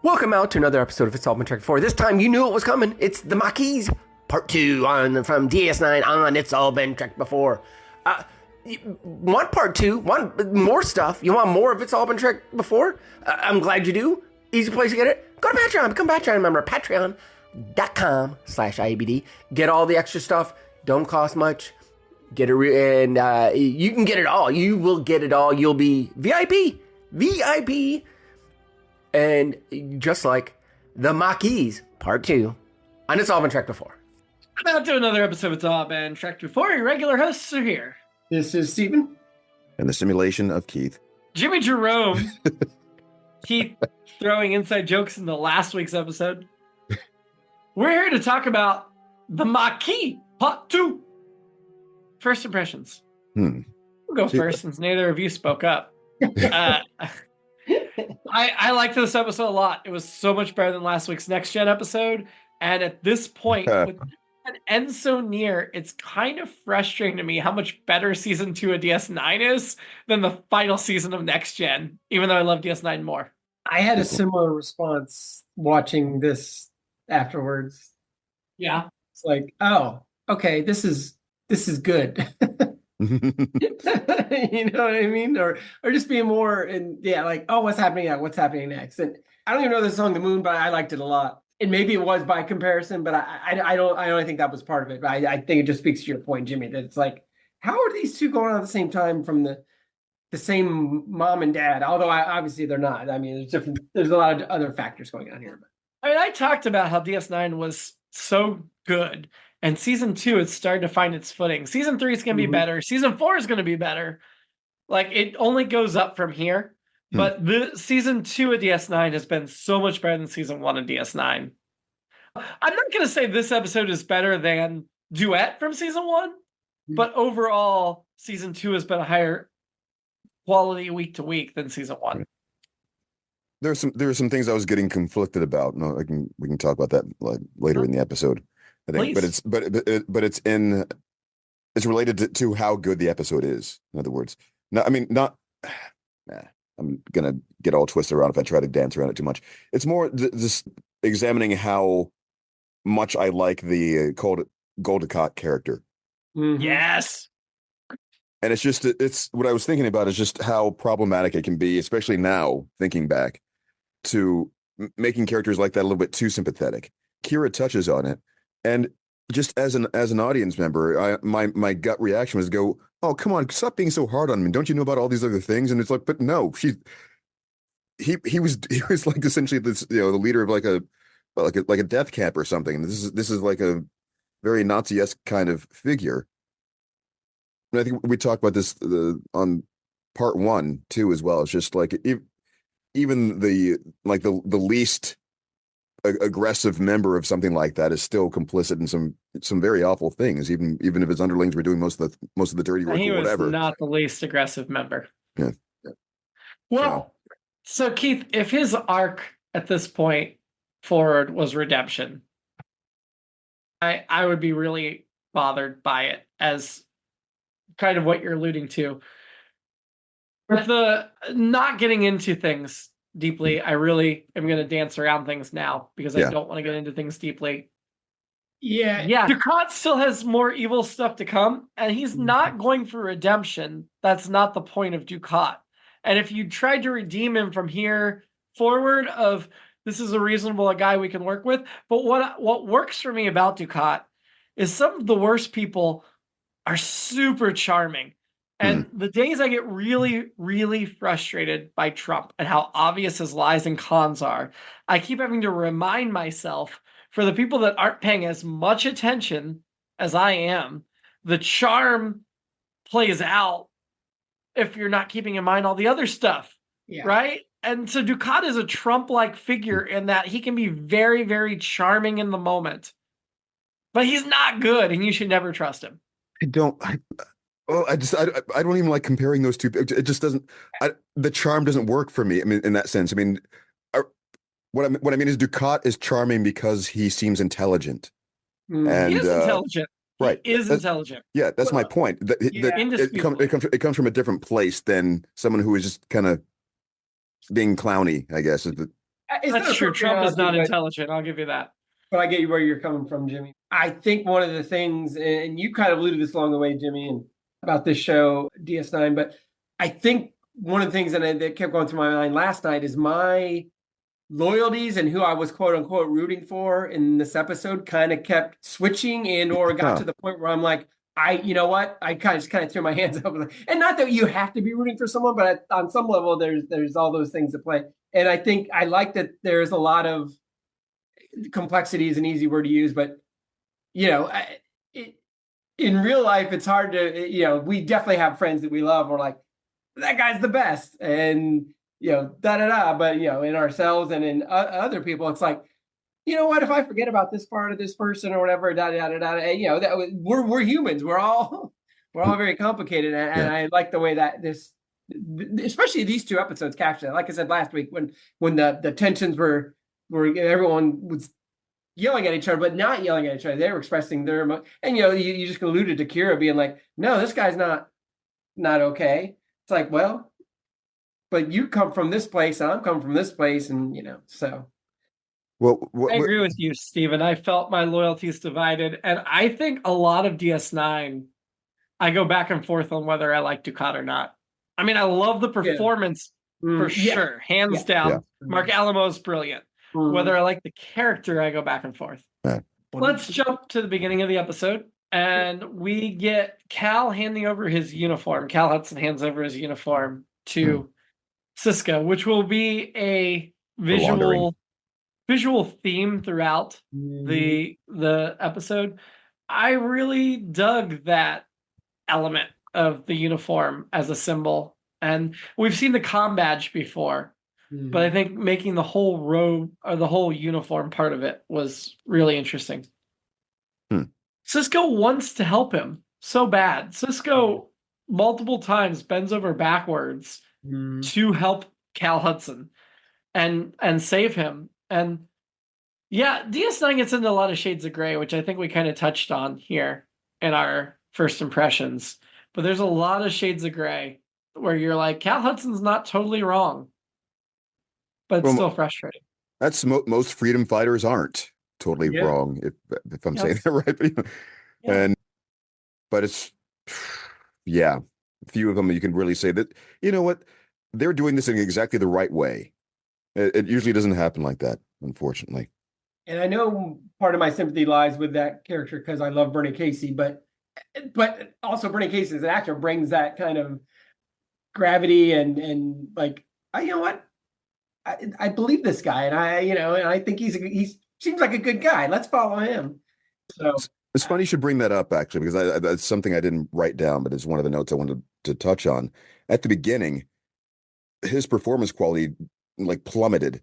Welcome out to another episode of It's All Been Tracked Before. This time you knew it was coming. It's the Maquis Part 2 from DS9 on It's All Been Tracked Before. You want Part 2? Want more stuff? You want more of It's All Been Tracked Before? I'm glad you do. Easy place to get it. Go to Patreon. Become a Patreon member. Patreon.com/IABD. Get all the extra stuff. Don't cost much. Get it, and you can get it all. You will get it all. You'll be VIP. VIP. And just like the Maquis Part 2 on It's All Been Tracked Before. About to another episode of It's All Been Tracked Before. Your regular hosts are here. This is Steven. And the simulation of Keith. Jimmy-Jerome. Keith throwing inside jokes in the last week's episode. We're here to talk about the Maquis Part 2. First impressions. We'll go first since neither of you spoke up. I liked this episode a lot. It was so much better than last week's Next Gen episode. And at this point, with an end so near, it's kind of frustrating to me how much better season 2 of DS9 is than the final season of Next Gen, even though I love DS9 more. I had a similar response watching this afterwards. Yeah. It's like, oh, okay, this is good. You know what I mean? Or just being more like, oh, what's happening now? What's happening next? And I don't even know the song The Moon, but I liked it a lot. And maybe it was by comparison, but I don't think that was part of it. But I think it just speaks to your point, Jimmy, that it's like, how are these two going on at the same time from the same mom and dad? Although obviously they're not. I mean, there's a lot of other factors going on here. I mean, I talked about how DS9 was so good. And season 2, it's starting to find its footing. Season 3 is going to be better. Season 4 is going to be better. Like, it only goes up from here. But the season 2 of DS9 has been so much better than season 1 of DS9. I'm not going to say this episode is better than Duet from season 1. But overall, season 2 has been a higher quality week to week than season 1. There are some things I was getting conflicted about. No, we can talk about that later in the episode. I think, but it's related to how good the episode is. In other words, no, I mean not. I'm gonna get all twisted around if I try to dance around it too much. It's more just examining how much I like the Dukat character. Yes, and it's what I was thinking about is just how problematic it can be, especially now thinking back to making characters like that a little bit too sympathetic. Kira touches on it. And just as an audience member, my gut reaction was to go, "Oh, come on, stop being so hard on him. Don't you know about all these other things?" And it's like, but no, he was like essentially this, the leader of like a death camp or something. And this is like a very Nazi-esque kind of figure. And I think we talked about this on part 1 too as well. It's just like even the least aggressive member of something like that is still complicit in some very awful things, even if his underlings were doing most of the dirty work or whatever. He was not the least aggressive member. Yeah. Well, so Keith, if his arc at this point forward was redemption, I would be really bothered by it, as kind of what you're alluding to. With the not getting into things deeply, I really am going to dance around things now because I don't want to get into things deeply. Yeah. Dukat still has more evil stuff to come, and he's not going for redemption. That's not the point of Dukat. And if you tried to redeem him from here forward, of this is a reasonable guy we can work with, but what works for me about Dukat is some of the worst people are super charming. And the days I get really, really frustrated by Trump and how obvious his lies and cons are, I keep having to remind myself, for the people that aren't paying as much attention as I am, the charm plays out if you're not keeping in mind all the other stuff, right? And so Dukat is a Trump-like figure in that he can be very, very charming in the moment, but he's not good, and you should never trust him. I don't even like comparing those two. It just doesn't. The charm doesn't work for me. I mean, in that sense. I mean, what I mean is Dukat is charming because he seems intelligent. And he is intelligent. Right. He is intelligent. Yeah, that's my point. It comes from a different place than someone who is just kind of being clowny, I guess. It's That's not a true. perfect Trump is not analogy, intelligent. I'll give you that. but I get you where you're coming from, Jimmy. I think one of the things, and you kind of alluded this along the way, Jimmy, and about this show, DS9, but I think one of the things that kept going through my mind last night is my loyalties and who I was quote unquote rooting for in this episode kind of kept switching and or got to the point where I'm like, you know what? I kind of threw my hands up, and not that you have to be rooting for someone, but on some level, there's all those things at play. And I think I like that there's a lot of complexity is an easy word to use, but in real life, it's hard to, we definitely have friends that we love. We're like, that guy's the best. And, but, in ourselves and in other people, it's like, you know what, if I forget about this part of this person or whatever, we're humans. We're all very complicated. And I like the way that especially these two episodes captured it. Like I said last week, when the tensions were everyone was yelling at each other, but not yelling at each other. They were expressing their emotion. And you just alluded to Kira being like, no, this guy's not okay. It's like, well, but you come from this place and I'm coming from this place, and so. Well, I agree with you, Stephen. I felt my loyalties divided, and I think a lot of DS9, I go back and forth on whether I like Dukat or not. I mean, I love the performance for sure, hands down. Yeah. Mark Alamo's brilliant. Whether I like the character, I go back and forth. Yeah. Let's jump to the beginning of the episode, and we get Cal handing over his uniform. Cal Hudson hands over his uniform to Sisko, which will be a visual theme throughout the episode. I really dug that element of the uniform as a symbol, and we've seen the comm badge before. But I think making the whole robe or the whole uniform part of it was really interesting. Sisko wants to help him so bad. Sisko multiple times bends over backwards to help Cal Hudson and save him. And DS9 gets into a lot of shades of gray, which I think we kind of touched on here in our first impressions. But there's a lot of shades of gray where you're like, Cal Hudson's not totally wrong. But it's still frustrating. That's most freedom fighters aren't totally wrong, if I'm saying that right. But it's a few of them you can really say that, you know what, they're doing this in exactly the right way. It usually doesn't happen like that, unfortunately. And I know part of my sympathy lies with that character because I love Bernie Casey, but also Bernie Casey as an actor brings that kind of gravity and like, you know what? I believe this guy, and I think he seems like a good guy. Let's follow him. So it's funny you should bring that up, actually, because that's something I didn't write down, but it's one of the notes I wanted to touch on. At the beginning, his performance quality plummeted,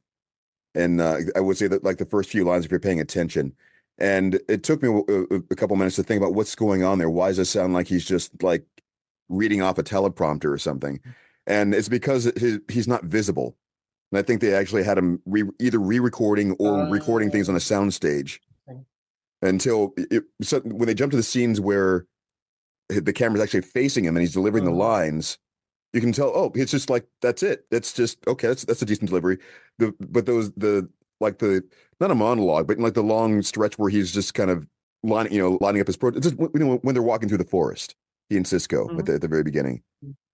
and I would say that the first few lines, if you're paying attention, and it took me a couple minutes to think about what's going on there. Why does it sound like he's just reading off a teleprompter or something? And it's because he's not visible. And I think they actually had him either re-recording or recording things on a soundstage until when they jump to the scenes where the camera's actually facing him and he's delivering the lines, you can tell, it's just that's it. That's just, okay, that's a decent delivery. But not a monologue, but the long stretch where he's just kind of lining up his pro. It's just, when they're walking through the forest, he and Sisko at the very beginning.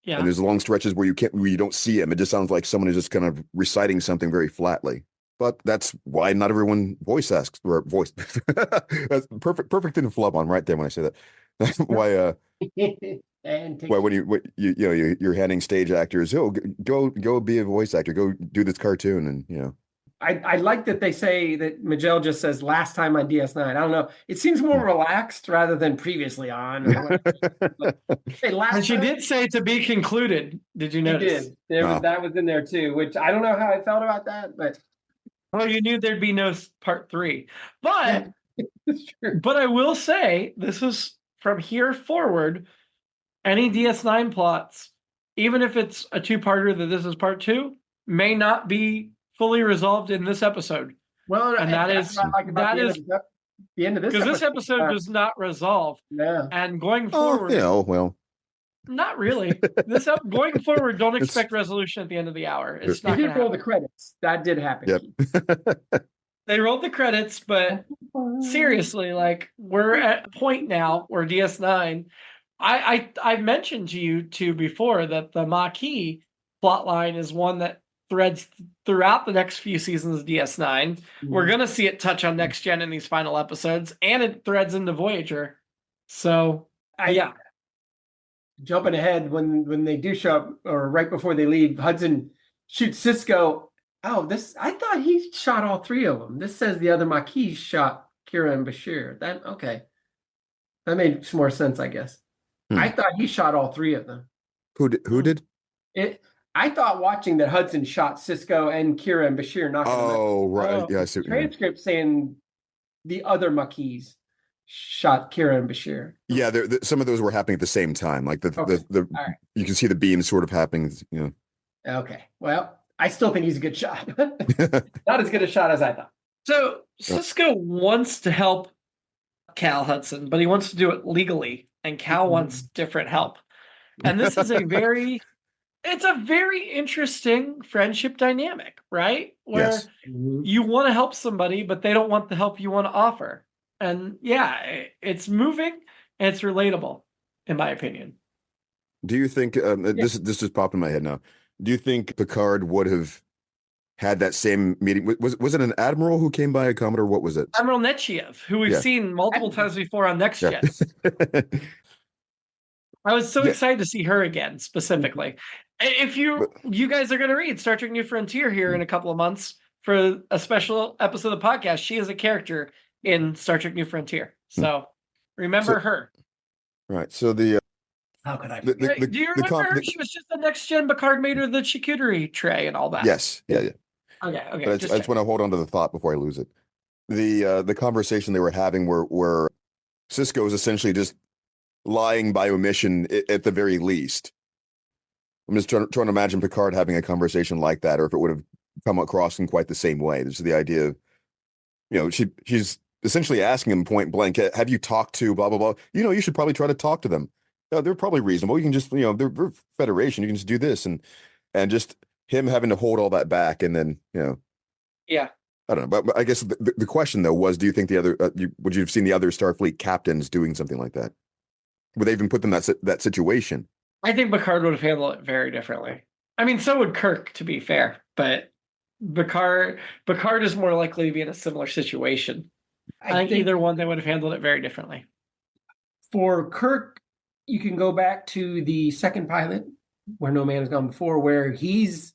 Yeah. And there's long stretches where you don't see him. It just sounds like someone is just kind of reciting something very flatly. But that's why not everyone voice asks or voice. That's perfect thing to flub on right there when I say that. That's why why when you're handing stage actors, go be a voice actor, go do this cartoon, and I like that they say that Majel just says last time on DS9. I don't know. It seems more relaxed rather than previously on. And she did say to be concluded. Did you notice? She did. That was in there too, which I don't know how I felt about that, but. Well, you knew there'd be no part 3. But, It's true. But I will say, this is from here forward, any DS9 plots, even if it's a 2-parter that this is part 2, may not be fully resolved in this episode. Well, and that is the end of this because this episode does not resolve. Yeah. And going forward, Not really. Going forward, don't expect resolution at the end of the hour. It's They not going did to roll happen. the credits. That did happen. Yep. They rolled the credits, but seriously, like, we're at a point now where DS9. I mentioned to you two before that the Maquis plotline is one that threads throughout the next few seasons of DS9. We're gonna see it touch on Next Gen in these final episodes, and it threads into Voyager. So yeah. Jumping ahead, when they do show up, or right before they leave, Hudson shoots Cisco. Oh, I thought he shot all three of them. This says the other Maquis shot Kira and Bashir. Okay. That made some more sense, I guess. I thought he shot all three of them. Who did? I thought watching that Hudson shot Cisco and Kira and Bashir. Not right. Yeah, I see. Transcript saying the other Maquis shot Kira and Bashir. Yeah, some of those were happening at the same time. Like right. You can see the beams sort of happening. Okay. Well, I still think he's a good shot. Not as good a shot as I thought. So Cisco wants to help Cal Hudson, but he wants to do it legally, and Cal wants different help. And this is it's a very interesting friendship dynamic, right? Where you want to help somebody, but they don't want the help you want to offer. And yeah, it's moving and it's relatable, in my opinion. Do you think this just popped in my head now? Do you think Picard would have had that same meeting? Was it an admiral who came by, a commodore? What was it? Admiral Netchiev, who we've seen multiple times before on Next Gen. I was so excited to see her again, specifically. If you guys are going to read Star Trek New Frontier here in a couple of months for a special episode of the podcast, she is a character in Star Trek New Frontier. So remember her. Right. So the how could I? Do you remember her? She was just the Next Gen. Picard made her the charcuterie tray and all that. Yes. Yeah. Okay. I just want to hold on to the thought before I lose it. The conversation they were having where Cisco is essentially just lying by omission at the very least. I'm just trying to imagine Picard having a conversation like that, or if it would have come across in quite the same way. This is the idea of, she's essentially asking him point blank, have you talked to blah, blah, blah? You should probably try to talk to them. They're probably reasonable. You can just, they're Federation. You can just do this. And just him having to hold all that back. And then, yeah, I don't know. But I guess the question, though, was, do you think the other, would you have seen the other Starfleet captains doing something like that? Would they even put them in that situation? I think Picard would have handled it very differently. I mean, so would Kirk, to be fair. But Picard is more likely to be in a similar situation. I think either one, they would have handled it very differently. For Kirk, you can go back to the second pilot, Where No Man Has Gone Before, where he's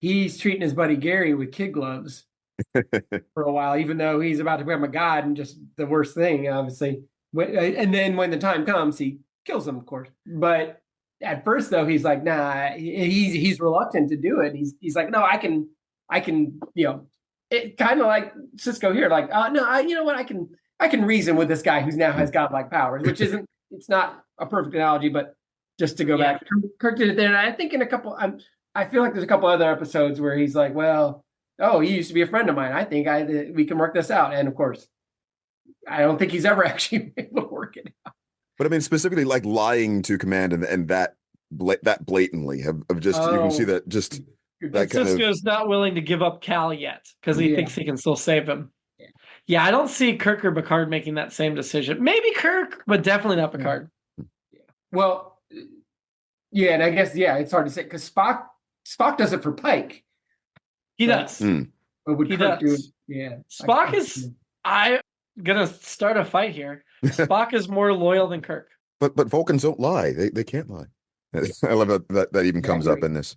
treating his buddy Gary with kid gloves for a while, even though he's about to become a god and just the worst thing, obviously. And then when the time comes, he kills him, of course. But at first, though, he's like, nah, he's reluctant to do it. He's like, no, I can, it kind of like Cisco here, like, no, you know what, I can reason with this guy who's now has godlike powers, which it's not a perfect analogy, but just to go back, Kirk did it there. And I think I feel like there's a couple other episodes where he's like, well, he used to be a friend of mine. I think we can work this out. And of course, I don't think he's ever actually able to work it out. But I mean, specifically like lying to command and that blatantly of just, you can see that just that kind Cisco's not willing to give up Cal yet because he thinks he can still save him. Yeah, I don't see Kirk or Picard making that same decision. Maybe Kirk, but definitely not Picard. Yeah. Well, yeah, and I guess, it's hard to say because Spock does it for Pike. He does. But would Kirk do it? Yeah. Spock is... I'm going to start a fight here. Spock is more loyal than Kirk. But Vulcans don't lie. They can't lie. I love that even comes up in this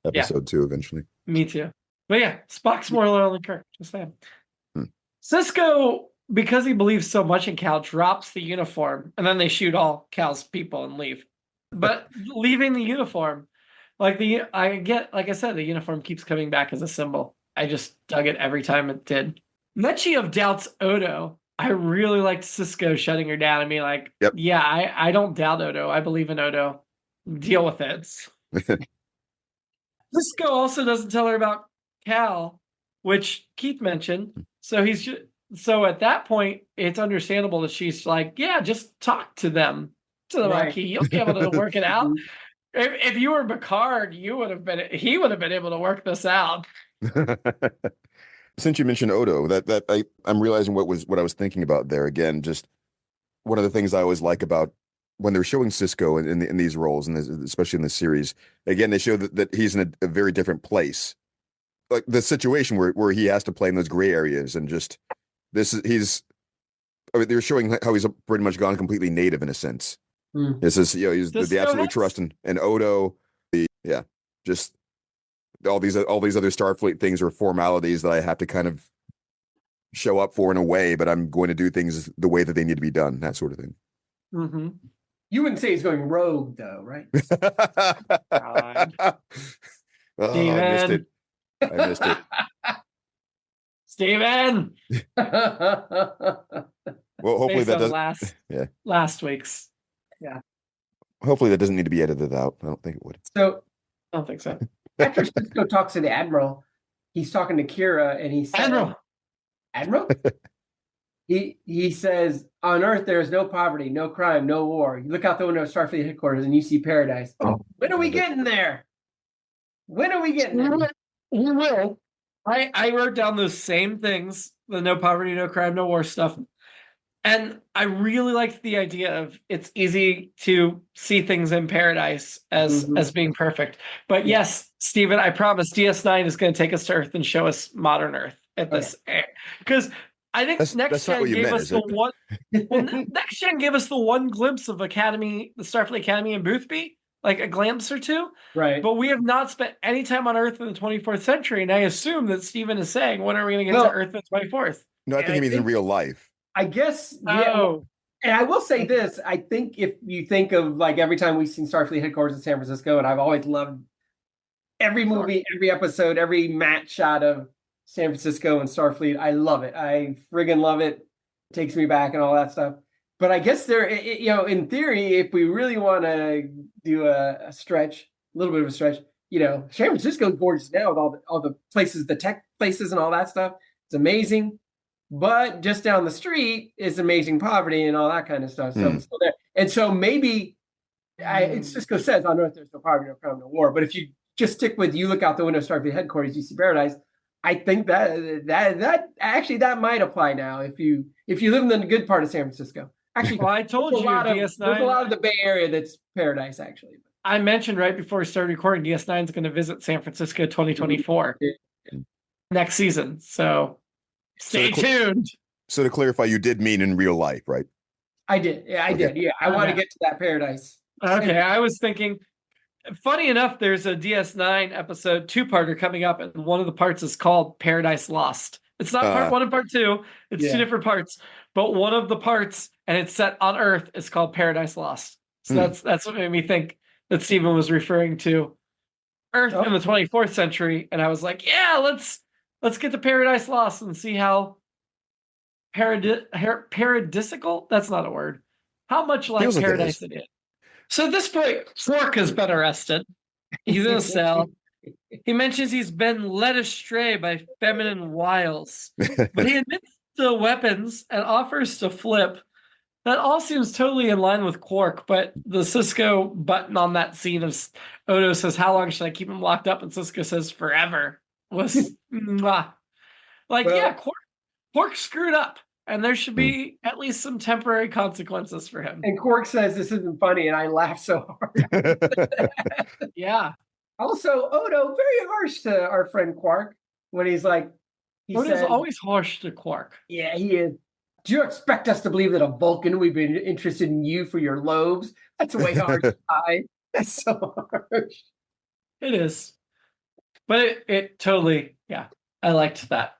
episode too, eventually. Me too. But yeah, Spock's more loyal than Kirk. Just saying. Cisco, because he believes so much in Cal, drops the uniform, and then they shoot all Cal's people and leave. But leaving the uniform, like I said, the uniform keeps coming back as a symbol. I just dug it every time it did. Netchiev doubts Odo. I really liked Cisco shutting her down and being like, yeah, I don't doubt Odo. I believe in Odo. Deal with it. Cisco also doesn't tell her about Cal, which Keith mentioned. So at that point, it's understandable that she's like, yeah, just talk to them. to the Right. Maquis. You'll be able to work it out. If you were Picard, he would have been able to work this out. Since you mentioned Odo, I'm realizing what I was thinking about there again. Just one of the things I always like about when they're showing Cisco in these roles, and especially in this series, again they show that he's in a very different place. Like the situation where he has to play in those gray areas, and just they're showing how he's pretty much gone completely native in a sense. This is he's the absolute trust in Odo, just all these other Starfleet things are formalities that I have to kind of show up for in a way, but I'm going to do things the way that they need to be done, that sort of thing. Mm-hmm. You wouldn't say he's going rogue, though, right? Oh, I missed it. Steven! Well, hopefully Based that on doesn't. last week's. Hopefully that doesn't need to be edited out. I don't think it would. So I don't think so. after Cisco talks to the Admiral, he's talking to Kira, and he says, Admiral? He says, on Earth there is no poverty, no crime, no war. You look out the window of Starfleet headquarters and you see paradise. When are we getting there? When are we getting there? We will. I wrote down those same things, the no poverty, no crime, no war stuff. And I really liked the idea of it's easy to see things in paradise as being perfect. But yes, Stephen, I promise DS9 is going to take us to Earth and show us modern Earth at this. Because I think Next Gen gave us the one. Next Gen gave us the one glimpse of the Starfleet Academy in Boothby, like a glimpse or two. Right. But we have not spent any time on Earth in the 24th century. And I assume that Stephen is saying, when are we going to get to Earth in the 24th? No, I think he means in real life. I guess, and I will say this. I think if you think of like every time we've seen Starfleet headquarters in San Francisco, and I've always loved every movie, every episode, every match shot of San Francisco and Starfleet. I love it. I friggin' love it. It takes me back and all that stuff. But I guess in theory, if we really want to do a stretch, a little bit of a stretch, San Francisco's gorgeous now with all the places, the tech places and all that stuff. It's amazing. But just down the street is amazing poverty and all that kind of stuff. So it's still there. And so maybe Cisco says on Earth there's no poverty, no crime, no war. But if you just stick with you look out the window of Starfleet headquarters, you see paradise. I think that might apply now if you live in the good part of San Francisco. Actually, well, I told you DS9. There's a lot of the Bay Area that's paradise, actually. I mentioned right before we started recording, DS9 is going to visit San Francisco 2024 next season. So stay tuned. So to clarify, you did mean in real life, right? I did. Yeah, I did. Yeah, I want to get to that paradise. Okay, I was thinking. Funny enough, there's a DS9 episode 2-parter coming up, and one of the parts is called Paradise Lost. It's not part 1 and part 2. It's 2 different parts. But one of the parts, and it's set on Earth, is called Paradise Lost. So that's what made me think that Stephen was referring to Earth in the 24th century. And I was like, yeah, let's get to Paradise Lost and see how paradisical, that's not a word, how much like paradise it is. So at this point, Quark has been arrested. He's in a cell. He mentions he's been led astray by feminine wiles. But he admits to weapons and offers to flip. That all seems totally in line with Quark, but the Cisco button on that scene of Odo says, how long should I keep him locked up? And Cisco says, forever. Was Quark screwed up. And there should be at least some temporary consequences for him. And Quark says this isn't funny, and I laugh so hard. Yeah. Also, Odo, very harsh to our friend Quark when he's like, Odo's always harsh to Quark. Yeah, he is. Do you expect us to believe that a Vulcan would be interested in you for your lobes? That's way harsh. That's so harsh. It is. But it totally, I liked that.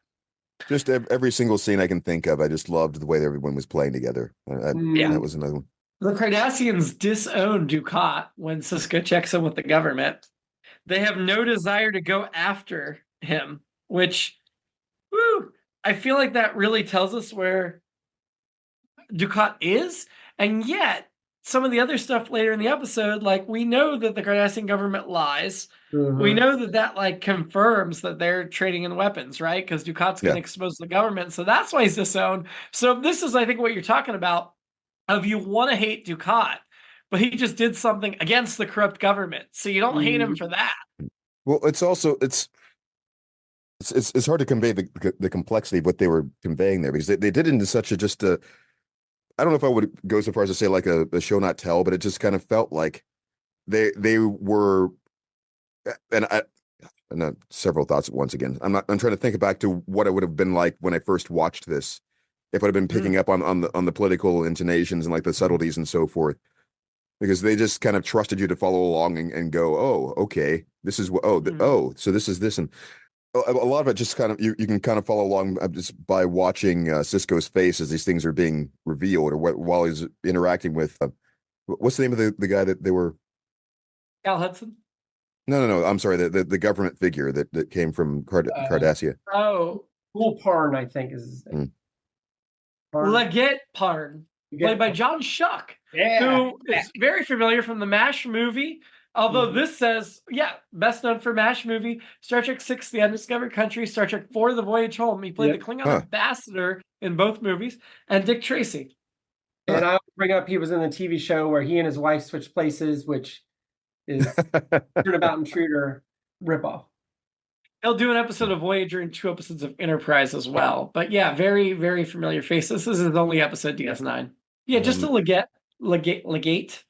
Just every single scene I can think of, I just loved the way everyone was playing together. That was another one. The Cardassians disown Dukat when Cisco checks in with the government. They have no desire to go after him, which, I feel like that really tells us where Dukat is. And yet, some of the other stuff later in the episode, like we know that the Cardassian government lies. We know that confirms that they're trading in weapons, right? Because Dukat's going to expose the government. So that's why he's disowned. So this is, I think, what you're talking about of you want to hate Dukat, but he just did something against the corrupt government. So you don't hate him for that. Well, it's also it's hard to convey the complexity of what they were conveying there, because they did it into such a just a, I don't know if I would go so far as to say like a show not tell, but it just kind of felt like they were, and several thoughts at once again. I'm trying to think back to what it would have been like when I first watched this, if I'd have been picking up on the political intonations and like the subtleties and so forth, because they just kind of trusted you to follow along and go, oh, okay, this is what, so this is this. And a lot of it just kind of, you can kind of follow along just by watching Cisco's face as these things are being revealed, or while he's interacting with, what's the name of the guy that they were? Cal Hudson? No. I'm sorry. The government figure that came from Cardassia. Oh, Cool Parn, I think is his name. Leggett Parn, played by John Schuck, who is very familiar from the MASH movie. Although this says, best known for MASH movie, Star Trek VI, The Undiscovered Country, Star Trek IV, The Voyage Home. He played the Klingon ambassador in both movies, and Dick Tracy. And I bring up he was in the TV show where he and his wife switched places, which is Turnabout Intruder ripoff. He'll do an episode of Voyager and 2 episodes of Enterprise as well. But yeah, very, very familiar face. This is his only episode, DS9. Yeah, just a legate,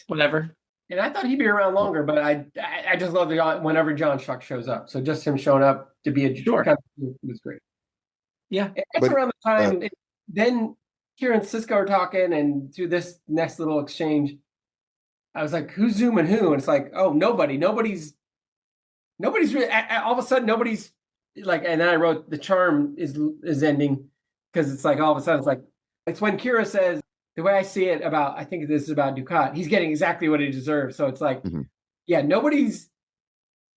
whatever. And I thought he'd be around longer, but I just love whenever John Schuck shows up. So just him showing up to be a was great. Yeah. That's around the time. Then Kira and Cisco are talking, and through this next little exchange, I was like, who's zooming who? And it's like, oh, nobody's really, all of a sudden, nobody's like, and then I wrote the charm is ending, because it's like, all of a sudden, it's like, it's when Kira says, the way I see it I think this is about Dukat, he's getting exactly what he deserves. So it's like, nobody's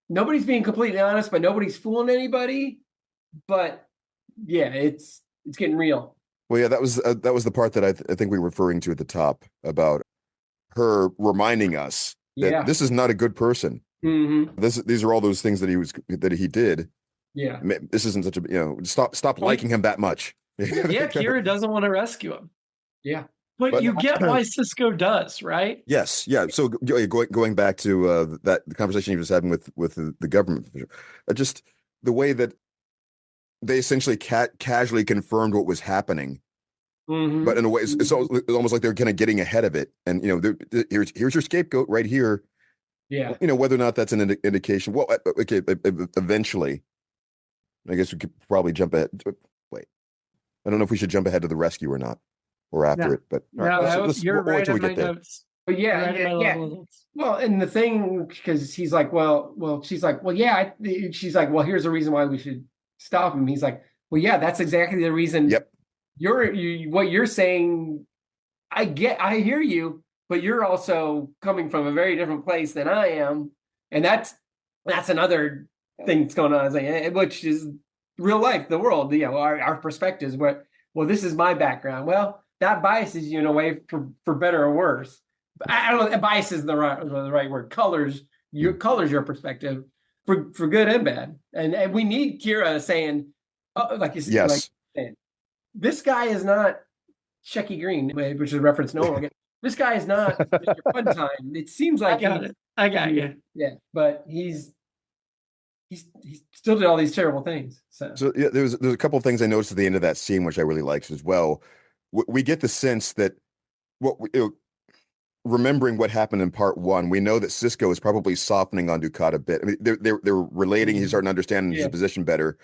being completely honest, but nobody's fooling anybody. But yeah, it's getting real. Well, yeah, that was the part that I think we were referring to at the top, about her reminding us that this is not a good person. Mm-hmm. These are all those things that he did. Yeah, this isn't such a, stop liking him that much. Yeah, Kira doesn't want to rescue him. Yeah. But you get why Cisco does, right? Yes, yeah. So going back to the conversation he was having with the government, just the way that they essentially casually confirmed what was happening, but in a way, it's almost like they're kind of getting ahead of it. And here's your scapegoat right here. Yeah. Whether or not that's an indication. Well, okay, eventually, I guess we could probably jump ahead. Wait, I don't know if we should jump ahead to the rescue or not. Or after it, but you're right on my notes. But yeah. Well, and the thing, because he's like, well, she's like, well, yeah. She's like, well, here's the reason why we should stop him. He's like, well, yeah, that's exactly the reason. Yep. What you're saying, I hear you, but you're also coming from a very different place than I am, and that's another thing that's going on, which is real life, the world. Our perspectives. Well, this is my background. Well, that biases you in a way for better or worse. I don't know. Bias is the right word. Colors your perspective for good and bad. And we need Kira saying, like you said, yes. Like, this guy is not Shecky Green, which is a reference no one will get. This guy is not your fun time. It seems like I got you. Yeah, but he's still did all these terrible things. So yeah, there's a couple of things I noticed at the end of that scene which I really liked as well. We get the sense that remembering what happened in part 1, we know that Cisco is probably softening on Dukat a bit. I mean, they're relating. He's starting to understand his position better,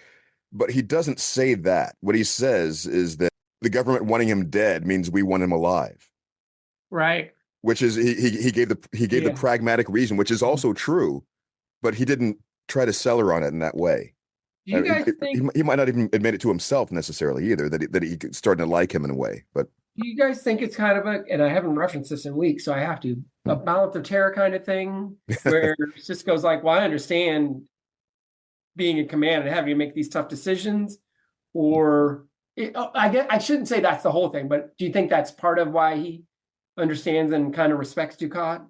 but he doesn't say that. What he says is that the government wanting him dead means we want him alive. Right. Which is he gave the pragmatic reason, which is also true, but he didn't try to sell her on it in that way. Do you guys think he might not even admit it to himself necessarily either, that he starting to like him in a way? But do you guys think it's kind of and I haven't referenced this in weeks, so I have to, a balance of terror kind of thing, where Cisco's like, well, I understand being in command and having to make these tough decisions, or I shouldn't say that's the whole thing, but do you think that's part of why he understands and kind of respects Dukat,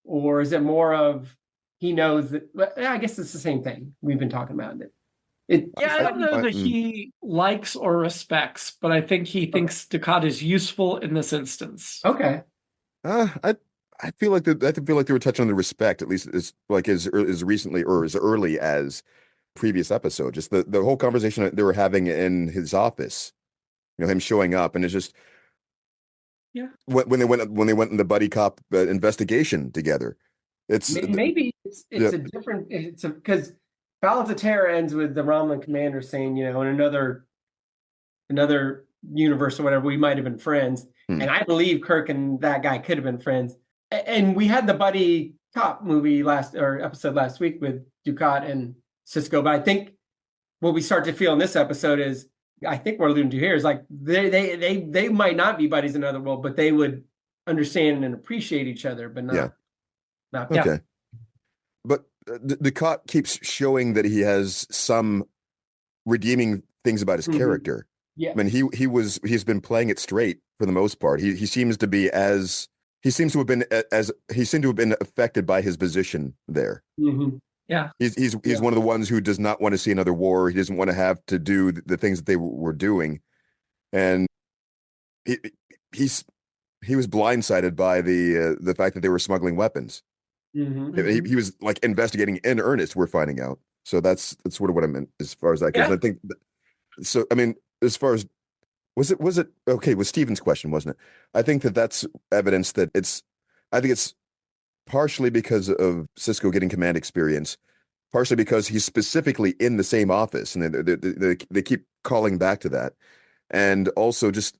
or is it more of he knows that? Well, I guess it's the same thing we've been talking about. I don't know that he likes or respects, but I think he thinks Dukat is useful in this instance. Okay. I I feel like they were touching on the respect, at least as recently or as early as previous episode. Just the whole conversation that they were having in his office, him showing up, and it's just when they went in the buddy cop investigation together. It's maybe it's a different. It's because Balance of Terror ends with the Romulan commander saying, in another universe or whatever, we might have been friends. And I believe Kirk and that guy could have been friends. And we had the buddy cop movie episode last week with Dukat and Sisko. But I think what we start to feel in this episode is, I think we're alluding to here, is like they might not be buddies in another world, but they would understand and appreciate each other, but not. Okay. But Dukat keeps showing that he has some redeeming things about his character. Yeah. I mean, he's been playing it straight for the most part. He seems to have been affected by his position there. Mm-hmm. Yeah. He's one of the ones who does not want to see another war. He doesn't want to have to do the things that they were doing. And he was blindsided by the fact that they were smuggling weapons. Mm-hmm. He was like investigating in earnest, we're finding out. So that's sort of what I meant as far as that goes. Yeah. And I think so. I mean, as far as was it okay? Was Steven's question, wasn't it? I think that's evidence that I think it's partially because of Sisko getting command experience, partially because he's specifically in the same office, and they keep calling back to that, and also just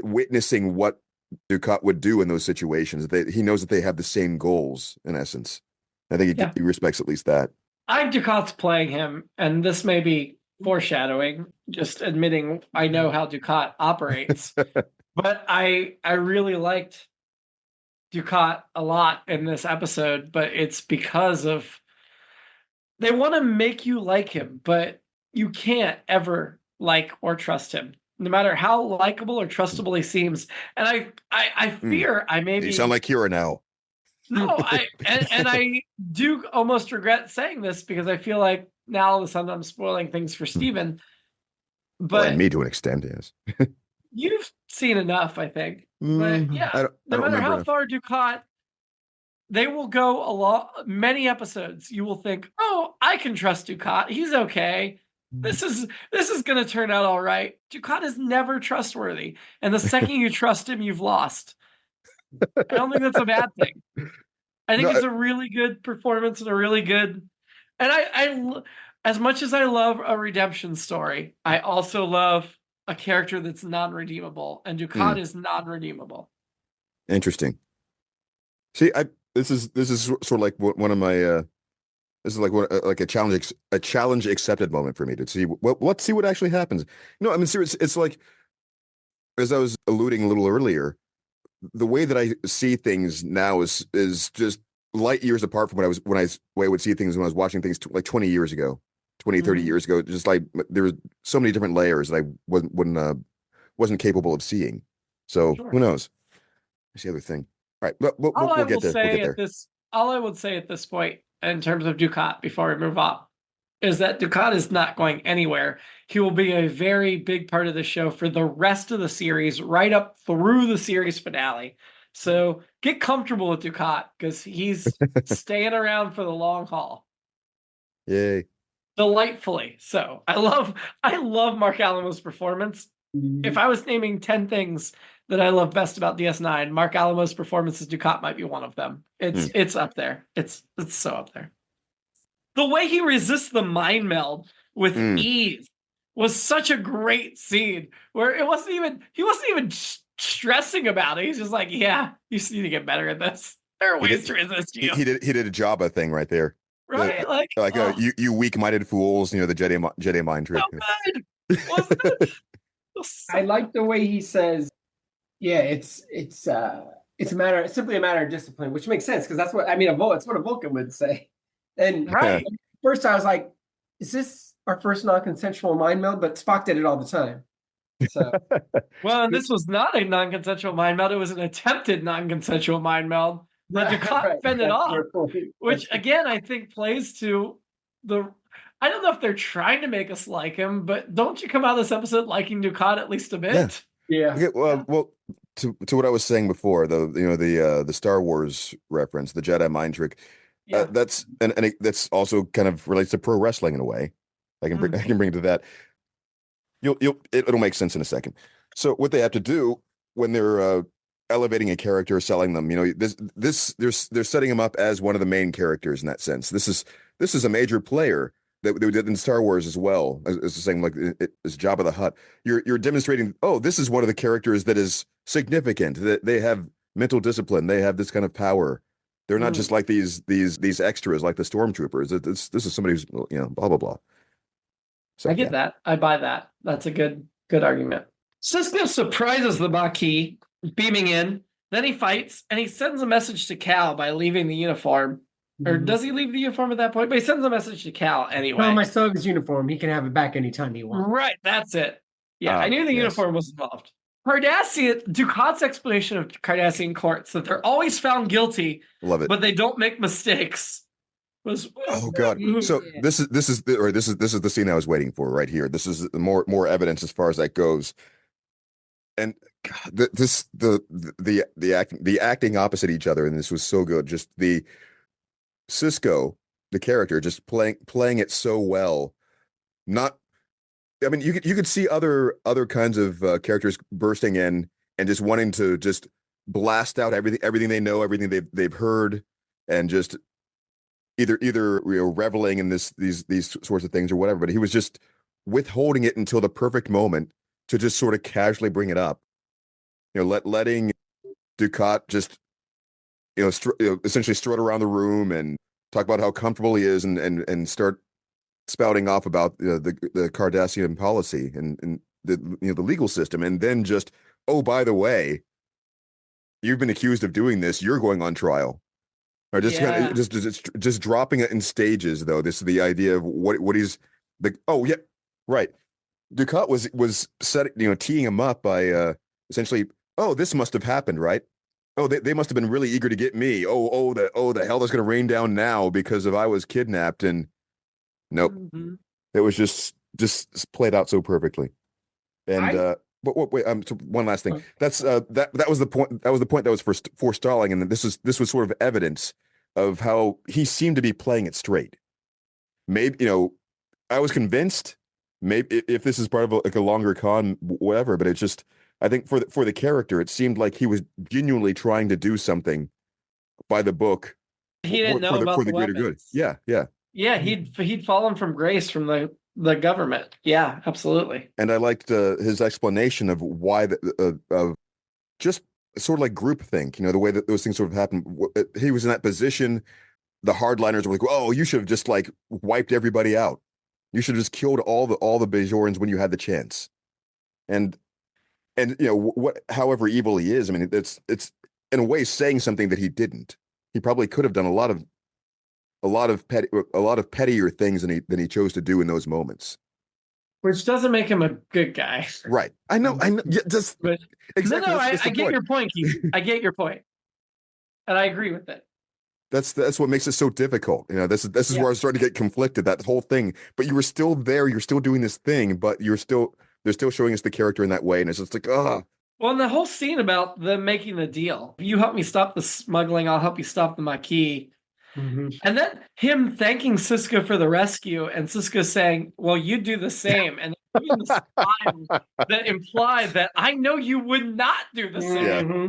witnessing what Dukat would do in those situations. He knows that they have the same goals in essence. I think he respects at least that. Dukat's playing him, and this may be foreshadowing, just admitting I know how Dukat operates. But I really liked Dukat a lot in this episode, but it's because of they want to make you like him, but you can't ever like or trust him, no matter how likable or trustable he seems. And I fear I maybe You sound like Kira now. No, I do almost regret saying this because I feel like now all of a sudden I'm spoiling things for Steven. But and me to an extent, yes. You've seen enough, I think. But yeah, no matter how far Dukat, they will go many episodes. You will think, oh, I can trust Dukat. He's okay. This is going to turn out all right. Dukat is never trustworthy, and the second you trust him, you've lost. I don't think that's a bad thing. I think it's a really good performance and a really good. And I as much as I love a redemption story, I also love a character that's non-redeemable, and Dukat is non-redeemable. Interesting. See, this is sort of like one of my this is like a challenge accepted moment for me to see let's see what actually happens. No, I mean seriously, it's like, as I was alluding a little earlier, the way that I see things now is just light years apart from when I would see things when I was watching things like 20 years ago, 20, 30 years ago. Just like there was so many different layers that I wasn't capable of seeing. So who knows? That's the other thing. All right, we'll get there. All I would say at this point, in terms of Dukat, before we move on, is that Dukat is not going anywhere. He will be a very big part of the show for the rest of the series, right up through the series finale. So get comfortable with Dukat, because he's staying around for the long haul. Yay. Delightfully. So I love Mark Alamo's performance. If I was naming 10 things that I love best about DS9, Mark Alamo's performance as Dukat might be one of them. It's up there. It's so up there. The way he resists the mind meld with ease was such a great scene, where he wasn't even stressing about it. He's just like, yeah, you just need to get better at this. There are ways to resist you. He did a Jabba thing right there. Right? You weak-minded fools, the Jedi mind trick. So good. Wasn't it? I like the way he says, yeah, it's simply a matter of discipline, which makes sense, because that's what it's what a Vulcan would say. And right. First I was like, is this our first non-consensual mind meld? But Spock did it all the time. So well, and this was not a non-consensual mind meld, it was an attempted non-consensual mind meld that Dukat fended off. Which again I think plays to I don't know if they're trying to make us like him, but don't you come out of this episode liking Dukat at least a bit? Yeah. Okay, well, to what I was saying before, the Star Wars reference, the Jedi mind trick. Yeah. That's that's also kind of relates to pro wrestling in a way. I can bring it to that. It'll make sense in a second. So what they have to do when they're elevating a character or selling them, they're setting him up as one of the main characters in that sense. This is a major player that they did in Star Wars as well as saying like it's Jabba the Hutt. You're demonstrating, oh, this is one of the characters that is significant, that they have mental discipline, they have this kind of power. They're not just like these extras like the stormtroopers. This is somebody who's blah blah blah. So, I get that. I buy that. That's a good argument. Sisko surprises the Maquis, beaming in. Then he fights, and he sends a message to Cal by leaving the uniform. Or does he leave the uniform at that point? But he sends a message to Cal anyway. Well, I still have his uniform. He can have it back anytime he wants. Right, that's it. Yeah, I knew the uniform was involved. Dukat's explanation of Cardassian courts, that they're always found guilty. Love it. But they don't make mistakes. Oh God! So this is the scene I was waiting for right here. This is more evidence as far as that goes. And God, the acting opposite each other, and this was so good. Just the Sisko, the character, just playing it so well. Not, I mean, you could see other kinds of characters bursting in and just wanting to just blast out everything they know, everything they've heard, and just either reveling in these sorts of things or whatever. But he was just withholding it until the perfect moment to just sort of casually bring it up. Letting Dukat just essentially strut around the room and talk about how comfortable he is and start spouting off about the Cardassian policy and the legal system, and then just, oh, by the way, you've been accused of doing this, you're going on trial. Or just dropping it in stages, though. This is the idea of what he's the. Oh yeah, right. Dukat was teeing him up by essentially, oh, this must have happened, right? Oh, they must have been really eager to get me. The hell is going to rain down now because I was kidnapped, and nope, it was just played out so perfectly. And but wait, so one last thing. That's that was the point. That was the point that was forestalling, and this was sort of evidence of how he seemed to be playing it straight. Maybe I was convinced. Maybe if this is part of a longer con, whatever. But it's just, I think for the character, it seemed like he was genuinely trying to do something by the book. He didn't know about the greater good. Yeah. Yeah, he'd fallen from grace from the government. Yeah, absolutely. And I liked his explanation of why of just sort of like groupthink, the way that those things sort of happen. He was in that position. The hardliners were like, "Oh, you should have just like wiped everybody out. You should have just killed all the Bajorans when you had the chance." And however evil he is, I mean, it's in a way saying something that he didn't. He probably could have done a lot of pettier things than he chose to do in those moments. Which doesn't make him a good guy. Right. I know. Yeah, but, exactly. No, I get your point, Keith. I get your point. And I agree with it. That's what makes it so difficult. This is where I was starting to get conflicted, that whole thing. But you were still there, you're still doing this thing, but they're still showing us the character in that way. And it's just like, Well, and the whole scene about them making the deal. You help me stop the smuggling, I'll help you stop the Maquis. Mm-hmm. And then him thanking Sisko for the rescue, and Sisko saying, "Well, you do the same," and giving the smile that implied that I know you would not do the same. Yeah.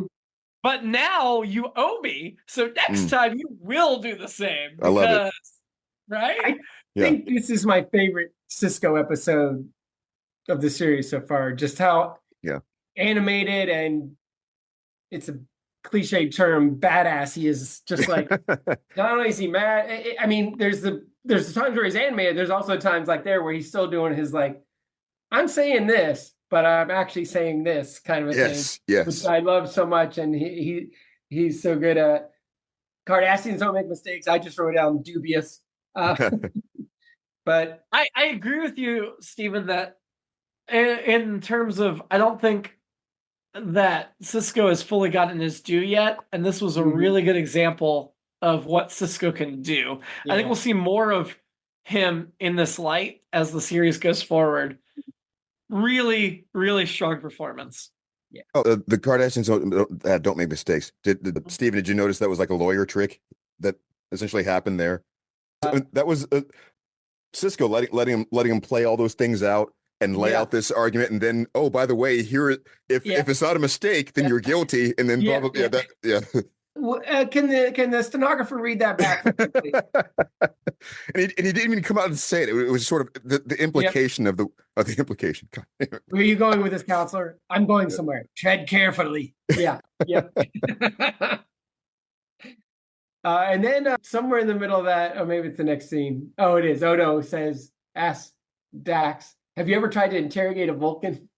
But now you owe me, so next time you will do the same. I love it. Right? I think this is my favorite Sisko episode of the series so far. Just how animated, and it's a cliche term, badass he is. Just like, not only is he mad, I mean, there's the times where he's animated. There's also times like there where he's still doing his like, I'm saying this, but I'm actually saying this kind of a thing. Yes. Which I love so much, and he's so good at. Cardassians don't make mistakes. I just wrote down dubious. But I agree with you, Stephen, that in terms of, I don't think that Sisko has fully gotten his due yet, and this was a really good example of what Sisko can do. I think we'll see more of him in this light as the series goes forward. Really, really strong performance. Oh, the Kardashians don't make mistakes. Steven, did you notice that was like a lawyer trick that essentially happened there? That was Cisco letting him play all those things out and lay out this argument, and then, oh, by the way, if it's not a mistake, then you're guilty, and then blah blah. Can the stenographer read that back? And he didn't even come out and say it. It was sort of the implication of the implication. Where are you going with this, counselor? I'm going somewhere. Tread carefully. Yeah. And then somewhere in the middle of that, oh, maybe it's the next scene. Oh, it is. Odo says, ask Dax, have you ever tried to interrogate a Vulcan?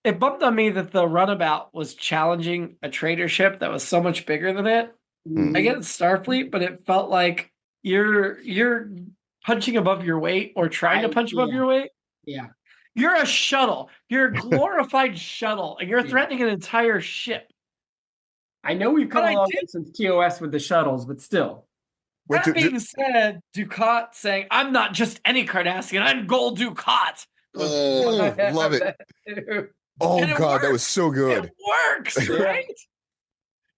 It bumped on me that the runabout was challenging a trader ship that was so much bigger than it. I get it's Starfleet, but it felt like you're punching above your weight or trying to punch above your weight. Yeah. You're a shuttle. You're a glorified shuttle, and you're threatening an entire ship. I know we've come along since TOS with the shuttles, but still. That being said, Dukat saying, I'm not just any Cardassian, I'm Gold Dukat. Oh, love it. Oh, God, that was so good. It works, right?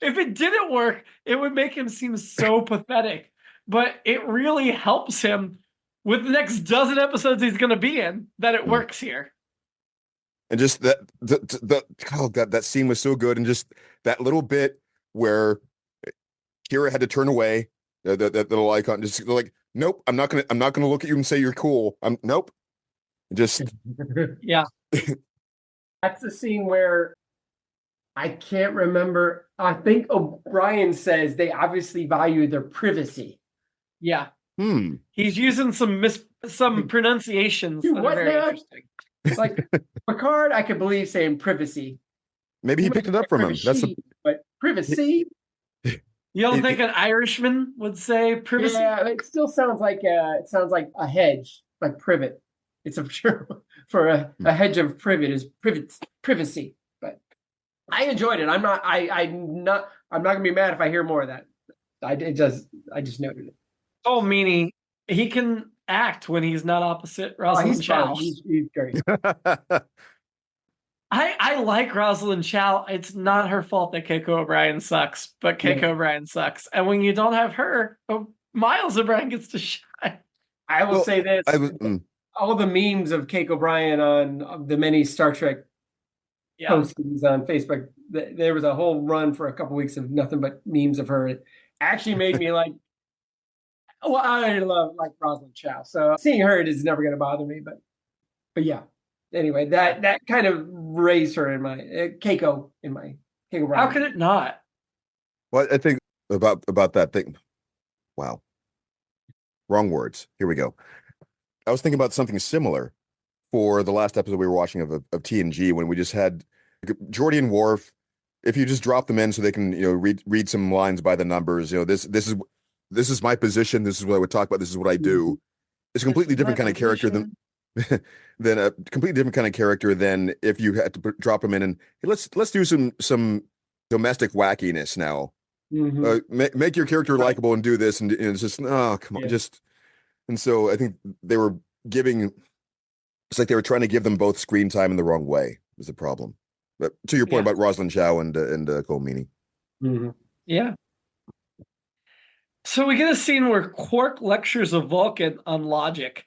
If it didn't work, it would make him seem so pathetic. But it really helps him with the next dozen episodes he's going to be in that it works here. And just that scene was so good, and just that little bit where Kira had to turn away, that little icon, just like, nope, I'm not gonna look at you and say you're cool. Nope. Just yeah. That's the scene where I can't remember. I think O'Brien says they obviously value their privacy. Yeah. He's using some pronunciations that are very interesting. Like Picard, I could believe saying privacy. Maybe he picked it up from him. But privacy. You don't think an Irishman would say privacy? Yeah, it still sounds like a hedge, like privet. It's for a hedge of privet is privacy. But I enjoyed it. I'm not gonna be mad if I hear more of that. I just noted it. Oh, meaning he can act when he's not opposite Rosalind Chow. He's great. I like Rosalind Chow. It's not her fault that Keiko O'Brien sucks, but Keiko O'Brien sucks. And when you don't have her, Miles O'Brien gets to shine. I will say this. All the memes of Keiko O'Brien on the many Star Trek postings on Facebook, there was a whole run for a couple weeks of nothing but memes of her. It actually made me like, well, I love like Rosalind Chow. So seeing her, it is never going to bother me. But yeah. Anyway, that kind of raised her in my Keiko O'Brien. How could it not? Well, I think about that thing. Wow. Wrong words. Here we go. I was thinking about something similar for the last episode we were watching of TNG, when we just had Geordi and Worf. If you just drop them in so they can, read some lines by the numbers, this is my position. This is what I would talk about. This is what I do. It's a completely different kind of character than a completely different kind of character than if you had to drop them in and, hey, let's do some domestic wackiness now. Make your character likable and do this, and it's just, oh, come on, and so I think they were it's like they were trying to give them both screen time in the wrong way was the problem. But to your point about Rosalind Chow and Cole Meany. Yeah. So we get a scene where Quark lectures a Vulcan on logic.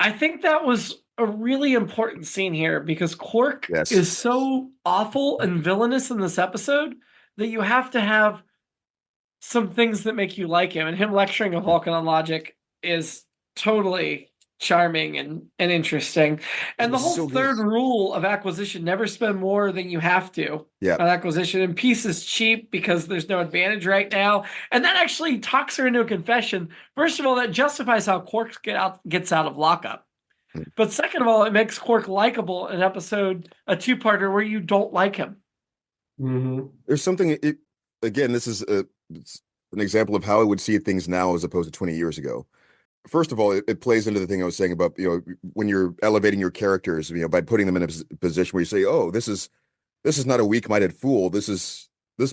I think that was a really important scene here because Quark is so awful and villainous in this episode that you have to have some things that make you like him. And him lecturing a Vulcan on logic is totally charming and interesting. And the whole third rule of acquisition, never spend more than you have to on acquisition. And peace is cheap because there's no advantage right now. And that actually talks her into a confession. First of all, that justifies how Quark gets out of lockup. But second of all, it makes Quark likable in episode, a two-parter where you don't like him. There's something, again, this is it's an example of how I would see things now as opposed to 20 years ago. First of all, it plays into the thing I was saying about, when you're elevating your characters, by putting them in a position where you say, oh, this is not a weak-minded fool. This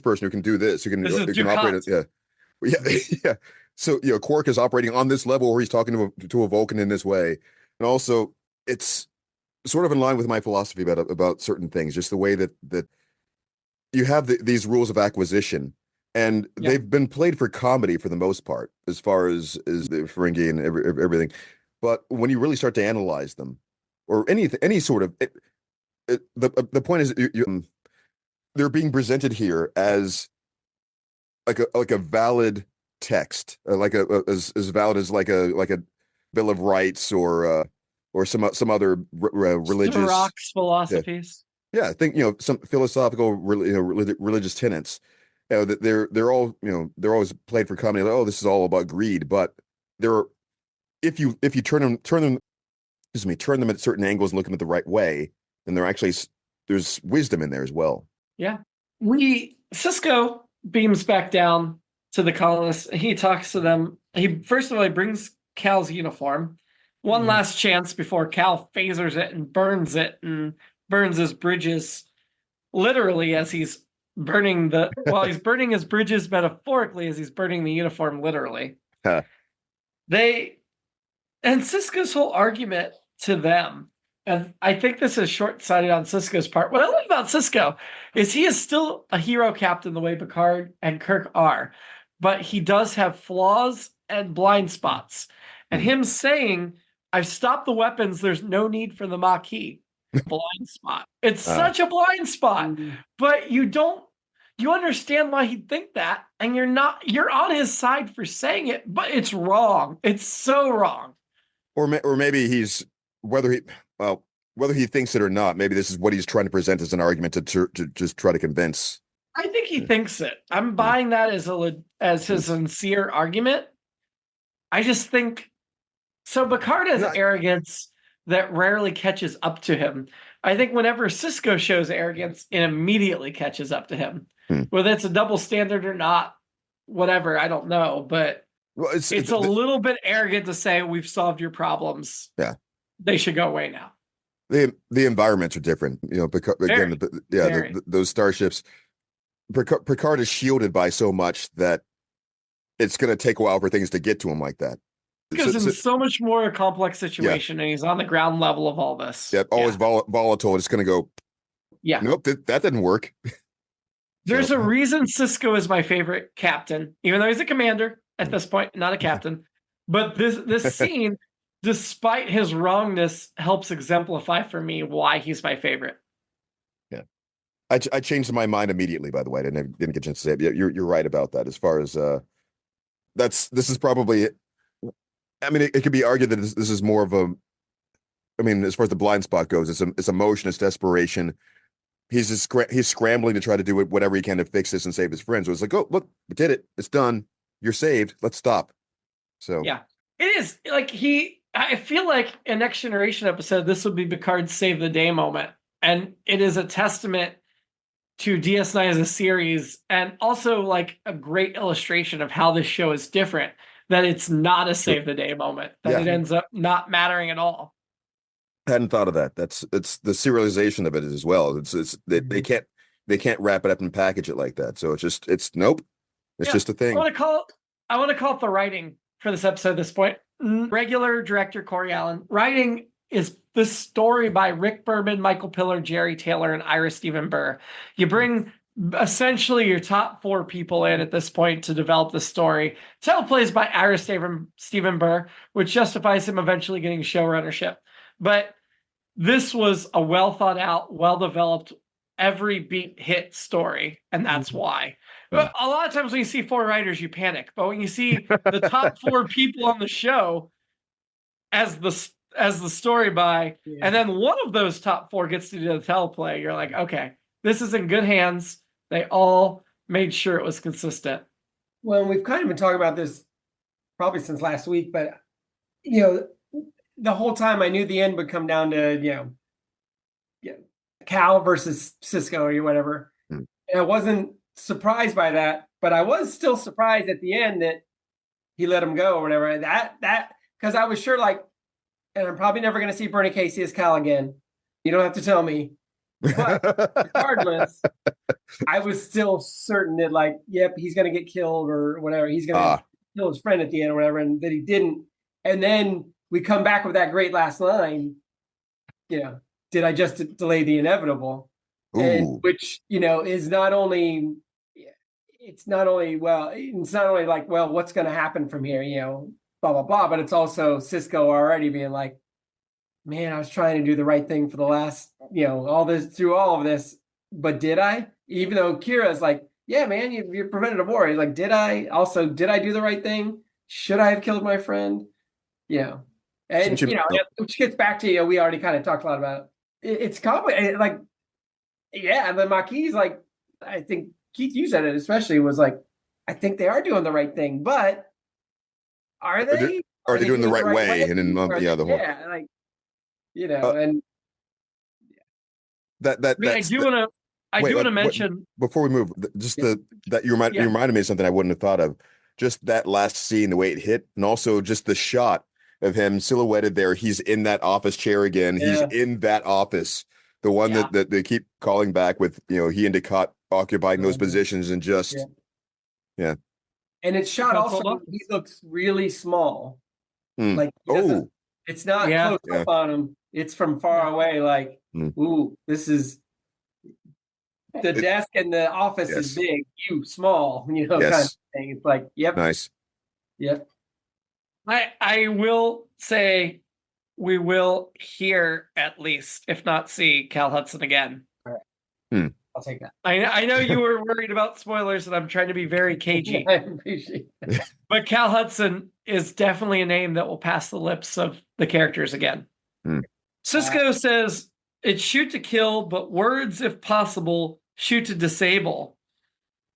person who can do this, who can operate it. Yeah. So, Quark is operating on this level where he's talking to a Vulcan in this way. And also, it's sort of in line with my philosophy about certain things, just the way that you have these rules of acquisition, and they've been played for comedy for the most part, as far as the Ferengi and everything. But when you really start to analyze them, or any sort of the point is they're being presented here as like a valid text, as valid as like a Bill of Rights or some other religious Rocks philosophies. Yeah, I think some philosophical religious tenets. That they're all they're always played for comedy. Like, oh, this is all about greed, but if you turn them at certain angles and look at them the right way, then there's wisdom in there as well. Yeah. Sisko beams back down to the colonists. He talks to them. He brings Cal's uniform. One last chance before Cal phasers it and burns his bridges, literally, as he's burning he's burning his bridges metaphorically as he's burning the uniform literally. Huh. And Sisko's whole argument to them, and I think this is short-sighted on Sisko's part. What I love about Sisko is he is still a hero captain the way Picard and Kirk are, but he does have flaws and blind spots. And him saying, I've stopped the weapons, there's no need for the Maquis. Blind spot. It's such a blind spot, but you understand why he'd think that, and you're on his side for saying it, but it's wrong. It's so wrong. Or maybe whether he thinks it or not, maybe this is what he's trying to present as an argument to just try to convince. I think he thinks it. I'm buying that as his sincere argument. I just think so. Picard has arrogance that rarely catches up to him. I think whenever Sisko shows arrogance, it immediately catches up to him. Whether it's a double standard or not, whatever, I don't know. But it's a little bit arrogant to say we've solved your problems. Yeah, they should go away now. The environments are different. Because, again, those starships. Picard is shielded by so much that it's going to take a while for things to get to him like that. Because it's so much more a complex situation, and he's on the ground level of all this. Yeah, always volatile. It's going to go. Yeah. Nope, that didn't work. There's a reason Sisko is my favorite captain, even though he's a commander at this point, not a captain. But this scene, despite his wrongness, helps exemplify for me why he's my favorite. Yeah, I changed my mind immediately. By the way, I didn't get a chance to say it. Yeah, you're right about that. As far as this is probably. I mean, it could be argued that this is more of as far as the blind spot goes, it's emotion, it's desperation. He's scrambling to try to do whatever he can to fix this and save his friends. So it's like, oh, look, we did it. It's done. You're saved. Let's stop. So yeah, it is like I feel like a Next Generation episode, this would be Picard's save the day moment. And it is a testament to DS9 as a series, and also like a great illustration of how this show is different. That it's not a save the day moment. That it ends up not mattering at all. I hadn't thought of that. It's the serialization of it as well. They can't wrap it up and package it like that. So it's nope. It's just a thing. I want to call it the writing for this episode at this point. Regular director Corey Allen. Writing is this story by Rick Berman, Michael Piller, Jerry Taylor, and Ira Stephen Burr. You bring essentially your top 4 people in at this point to develop the story. Teleplays by Ira Stephen Burr, which justifies him eventually getting showrunnership. But this was a well thought out, well developed, every beat hit story, and that's why. A lot of times when you see 4 writers, you panic. But when you see the top 4 people on the show as the story by, and then one of those top 4 gets to do the teleplay, you're like, okay, this is in good hands. They all made sure it was consistent. Well, we've kind of been talking about this probably since last week, but the whole time I knew the end would come down to Cal versus Sisko or whatever, and I wasn't surprised by that, but I was still surprised at the end that he let him go or whatever. That because I was sure and I'm probably never going to see Bernie Casey as Cal again. You don't have to tell me. But regardless, I was still certain that yep, he's going to get killed or whatever. He's going to kill his friend at the end or whatever, and that he didn't. And then we come back with that great last line. did I just delay the inevitable? And Ooh. which, is not only, it's not only like, well, what's going to happen from here, blah, blah, blah. But it's also Cisco already being like, man, I was trying to do the right thing for the last, through all of this. But did I? Even though Kira's like, yeah, man, you're preventative war. He's like, did I do the right thing? Should I have killed my friend? And, which gets back to, we already kind of talked a lot about it. It's complicated. Like, yeah, the Maquis, like, I think Keith, you said it especially, was like, I think they are doing the right thing, but are they? Are they doing the right way? And then, the whole. Yeah, like, and I do want to mention before we move, just that you reminded me of something I wouldn't have thought of. Just that last scene, the way it hit, and also just the shot of him silhouetted there. He's in that office chair again. Yeah. He's in that office, the one that they keep calling back with. He and Dukat occupying those positions, and just And it's shot also. He looks really small. Like it's not close up on him. It's from far away. Like, ooh, this is. The desk and the office is big, you small, kind of thing. It's like, yep. Nice. Yep. I will say we will hear at least, if not see, Cal Hudson again. All right. I'll take that. I know you were worried about spoilers, and I'm trying to be very cagey. I appreciate that. But Cal Hudson is definitely a name that will pass the lips of the characters again. Cisco says, it's shoot to kill, but words, if possible, shoot to disable.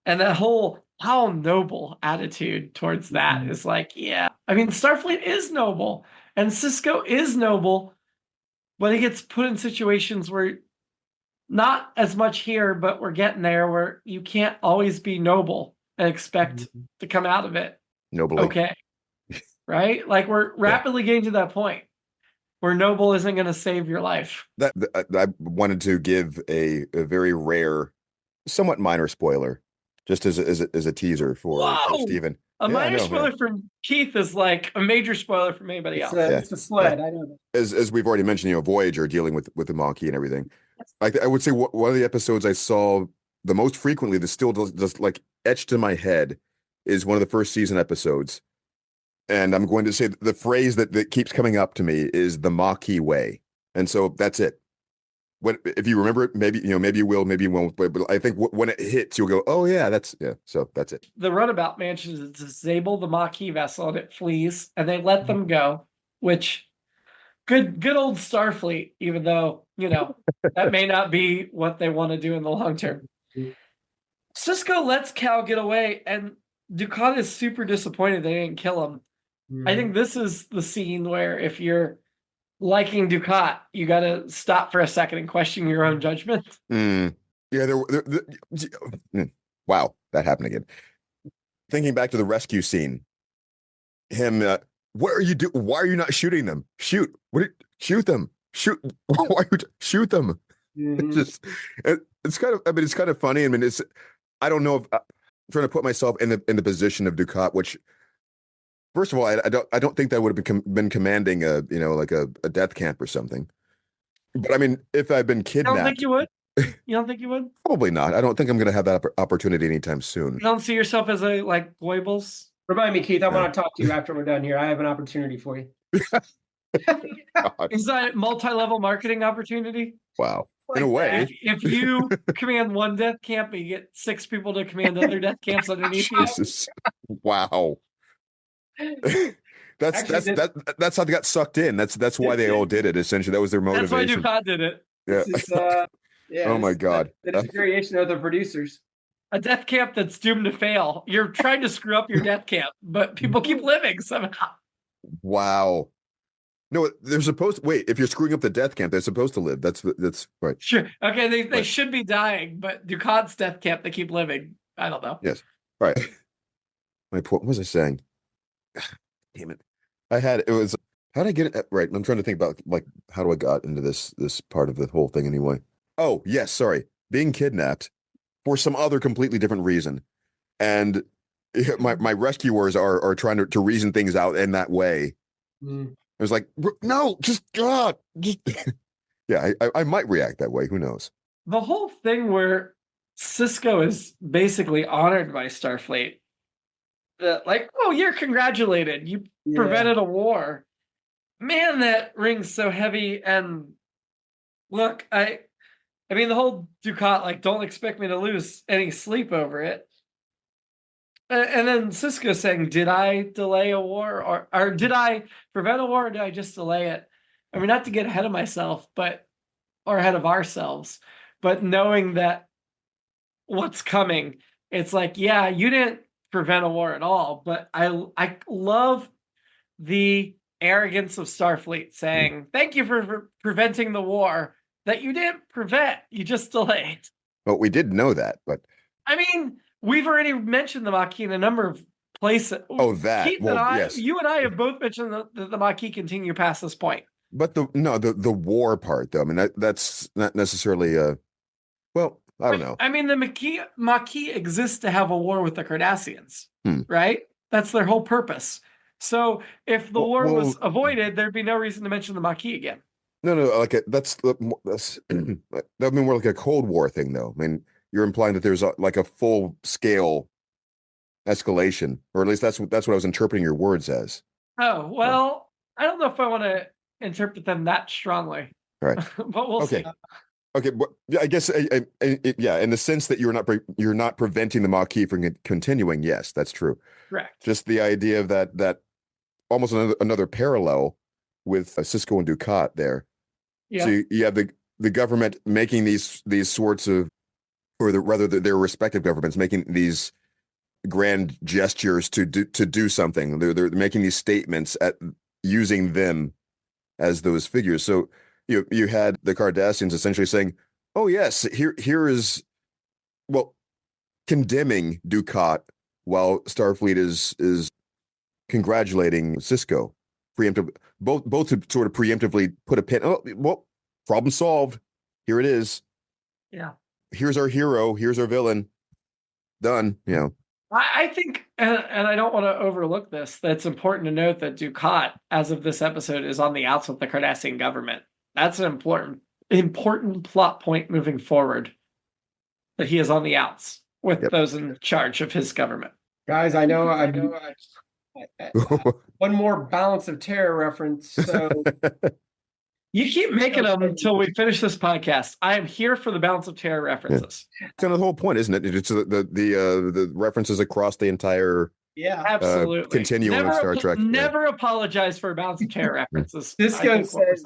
And that whole how noble attitude towards that is like, yeah. I mean, Starfleet is noble, and Cisco is noble, but he gets put in situations where not as much here, but we're getting there where you can't always be noble and expect to come out of it nobly. Okay. Right? Like, we're rapidly getting to that point where noble isn't going to save your life. That I wanted to give a very rare, somewhat minor spoiler, just as a teaser for Stephen. A minor spoiler from Keith is like a major spoiler from anybody else. It's a sled. I know that. As we've already mentioned, Voyager dealing with the Maquis and everything. I would say one of the episodes I saw the most frequently that still just like etched in my head is one of the first season episodes. And I'm going to say the phrase that keeps coming up to me is the Maquis way. And so that's it. If you remember it, maybe you will, maybe you won't. But I think when it hits, you'll go, oh yeah, so that's it. The runabout manages to disable the Maquis vessel and it flees, and they let them go, which good old Starfleet, even though, that may not be what they want to do in the long term. Cisco lets Cal get away, and Dukat is super disappointed they didn't kill him. I think this is the scene where if you're liking Dukat, you got to stop for a second and question your own judgment. Yeah, wow, that happened again. Thinking back to the rescue scene, him, what are you doing? Why are you not shooting them? Shoot! Shoot them! Shoot! Why are you shoot them? It's kind of. I mean, it's kind of funny. I mean, I don't know if I'm trying to put myself in the position of Dukat, which. First of all, I don't think that would have been commanding a a death camp or something. But I mean, if I'd been kidnapped, you don't think you would? You don't think you would? Probably not. I don't think I'm going to have that opportunity anytime soon. You don't see yourself as a Goebbels? Remind me, Keith. I want to talk to you after we're done here. I have an opportunity for you. Is that a multi-level marketing opportunity? Wow. In a way. If you command one death camp, you get 6 people to command other death camps underneath you. Jesus. Wow. That's how they got sucked in. That's why they all did it. Essentially, that was their motivation. That's why Dukat did it. Yeah. Oh my God. That's a variation of the producers. A death camp that's doomed to fail. You're trying to screw up your death camp, but people keep living somehow. Wow. No, they're supposed to wait. If you're screwing up the death camp, they're supposed to live. That's right. Sure. Okay, they should be dying, but Dukat's death camp, they keep living. I don't know. Yes. Right. My point. What was I saying? Damn it. How did I get it? Right. I'm trying to think about how do I got into this part of the whole thing anyway. Oh, yes. Sorry. Being kidnapped for some other completely different reason. And my rescuers are trying to reason things out in that way. It was like, no, just God. Yeah, I might react that way. Who knows? The whole thing where Cisco is basically honored by Starfleet. Like, oh, you're congratulated. You prevented a war. Man, that rings so heavy. And look, I mean, the whole Dukat, like, don't expect me to lose any sleep over it. And then Cisco saying, did I delay a war? Or did I prevent a war, or did I just delay it? I mean, not to get ahead of myself, or ahead of ourselves, but knowing that what's coming, it's like, yeah, you didn't prevent a war at all. But I love the arrogance of Starfleet saying, thank you for preventing the war that you didn't prevent, you just delayed. Well, we did know that, but I mean, we've already mentioned the Maquis in a number of places. oh, that. Keith well, and I, yes. you and I have both mentioned the Maquis continue past this point. But the war part though. I mean, that's not necessarily well, I don't know. I mean, the Maquis exists to have a war with the Cardassians, right? That's their whole purpose. So if the war was avoided, there'd be no reason to mention the Maquis again. No, like that's that would be more like a Cold War thing, though. I mean, you're implying that there's like a full scale escalation, or at least that's what I was interpreting your words as. Oh well, I don't know if I want to interpret them that strongly. Right, but we'll see. Okay, but I guess yeah, in the sense that you're not preventing the Maquis from continuing. Yes, that's true. Correct. Just the idea of that almost another parallel with Cisco and Dukat there. Yeah. So you have the government making these sorts of, or rather their respective governments making these grand gestures to do something. They're making these statements at using them as those figures. So you had the Cardassians essentially saying, "Oh yes, here is," well, condemning Dukat while Starfleet is congratulating Cisco, preemptively, both to sort of preemptively put a pin. Oh, well, problem solved. Here it is. Yeah. Here's our hero. Here's our villain. Done. I think, and I don't want to overlook this, that's important to note that Dukat, as of this episode, is on the outs with the Cardassian government. That's an important plot point moving forward, that he is on the outs with those in charge of his government. Guys, I know one more Balance of Terror reference. So you keep making them until we finish this podcast. I am here for the Balance of Terror references. It's kind of the whole point, isn't it? It's the references across the entire absolutely continuum of Star Trek. Never apologize for Balance of Terror references. Cisco says,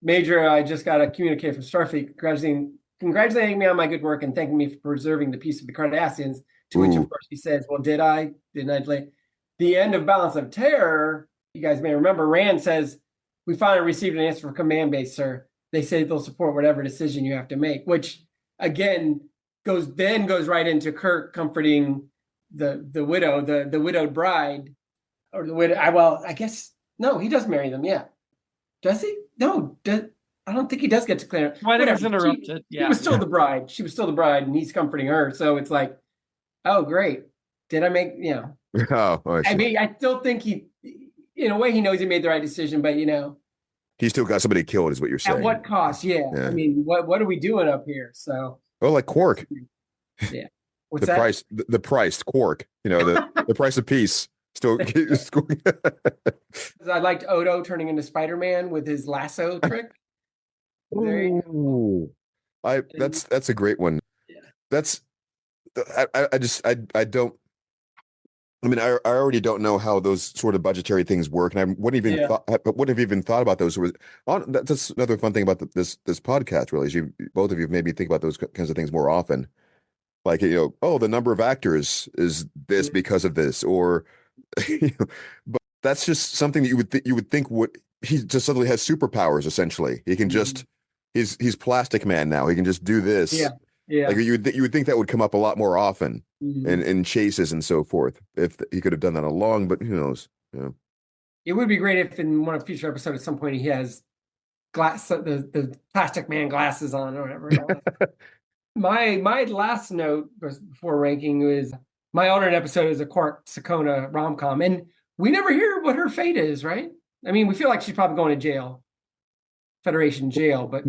Major, I just got a communique from Starfleet congratulating me on my good work and thanking me for preserving the peace of the Cardassians. To which, of course, he says, well, did I? Didn't I delay? The end of Balance of Terror, you guys may remember, Rand says, we finally received an answer from command base, sir. They say they'll support whatever decision you have to make, which, again, goes right into Kirk comforting the widow, the widowed bride, or the widow. I guess, no, he does marry them, yeah. Does he? No, I don't think he does get to clear. Wedding was interrupted. She was still the bride. She was still the bride, and he's comforting her. So it's like, oh, great. Did I make, Oh, I mean, I still think he, in a way, he knows he made the right decision, but, he still got somebody killed, is what you're saying. At what cost? Yeah. I mean, what are we doing up here? So. Oh, like Quark. Yeah. What's that? The price, Quark. The price of peace. Still. I liked Odo turning into Spider-Man with his lasso trick. Ooh. That's a great one. Yeah. That's. I don't. I mean, I already don't know how those sort of budgetary things work, and I wouldn't have even thought about those. That's another fun thing about this podcast. Really, is both of you made me think about those kinds of things more often. Like, the number of actors is this because of this, or, but that's just something that you would think he just suddenly has superpowers. Essentially, he can just he's Plastic Man now. He can just do this. Yeah. Yeah. Like you would think that would come up a lot more often in chases and so forth if he could have done that along, but who knows? Yeah. It would be great if in one of the future episodes at some point he has the Plastic Man glasses on or whatever. My last note before ranking is my alternate episode is a Quark Sakona rom-com, and we never hear what her fate is, right? I mean, we feel like she's probably going to jail Federation jail, but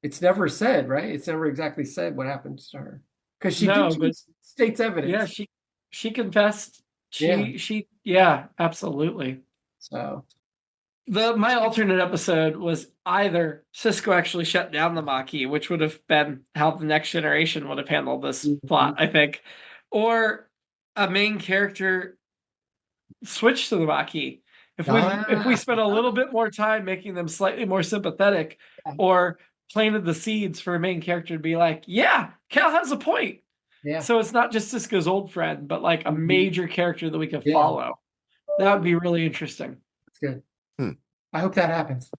it's never said, right? It's never exactly said what happens to her because she No, did but choose state's evidence. yeah, she confessed. Yeah. She yeah, absolutely. So My alternate episode was either Cisco actually shut down the Maquis, which would have been how the next generation would have handled this plot, I think, or a main character switch to the Maquis. If we spent a little bit more time making them slightly more sympathetic, or planted the seeds for a main character to be like, yeah, Cal has a point. yeah, So it's not just Cisco's old friend, but like a major character that we can Yeah. follow. That would be really interesting. that's good. I hope that happens.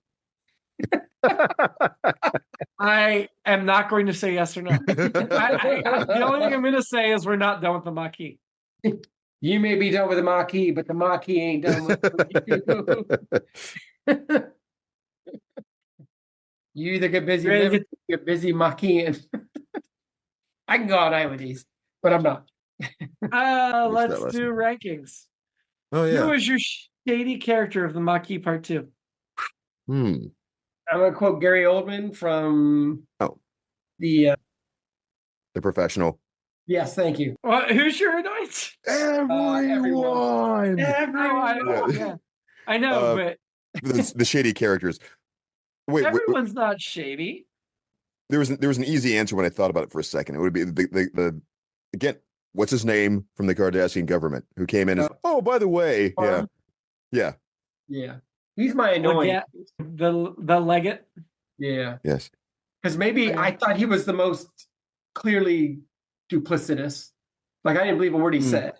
I am not going to say yes or no. The only thing I'm going to say is we're not done with the Maquis. You may be done with the Maquis, but the Maquis ain't done with you. You either get busy Ready living, or get busy Maquis. I can go all night with these, but I'm not. Let's lesson. do rankings. Oh Who yeah. was your shady character of the Maquis Part 2? I'm gonna quote Gary Oldman from the Professional. yes, thank you. Who's your annoyance? Everyone. I know, but The shady characters. Wait, everyone's not shady. there was an easy answer when I thought about it for a second. It would be the again, what's his name from the Kardashian government who came in as, oh, by the way, yeah. He's my annoying. The legate. Yeah. Yes. Because maybe I thought he was the most clearly duplicitous. Like I didn't believe a word he said.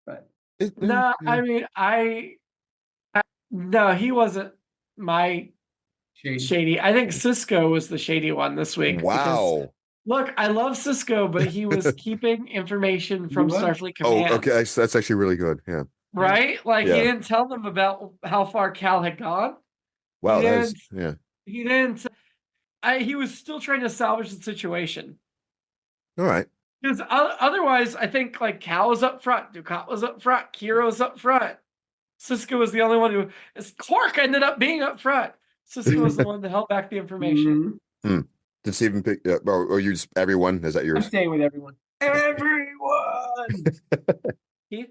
But No, I mean, no, he wasn't my shady. I think Cisco was the shady one this week. Wow. Because, look, I love Cisco, but he was keeping information from Starfleet Command. Oh, okay. That's actually really good. Yeah. Right? Like he didn't tell them about how far Cal had gone. Wow. He didn't. He was still trying to salvage the situation. All right. Because otherwise, I think like Cal was up front, Dukat was up front, Kira was up front. Cisco was the only one who. Quark ended up being up front. Cisco was the one that held back the information. Did Steven pick? Or you just everyone? Is that yours? I'm staying with everyone. Everyone. Keith?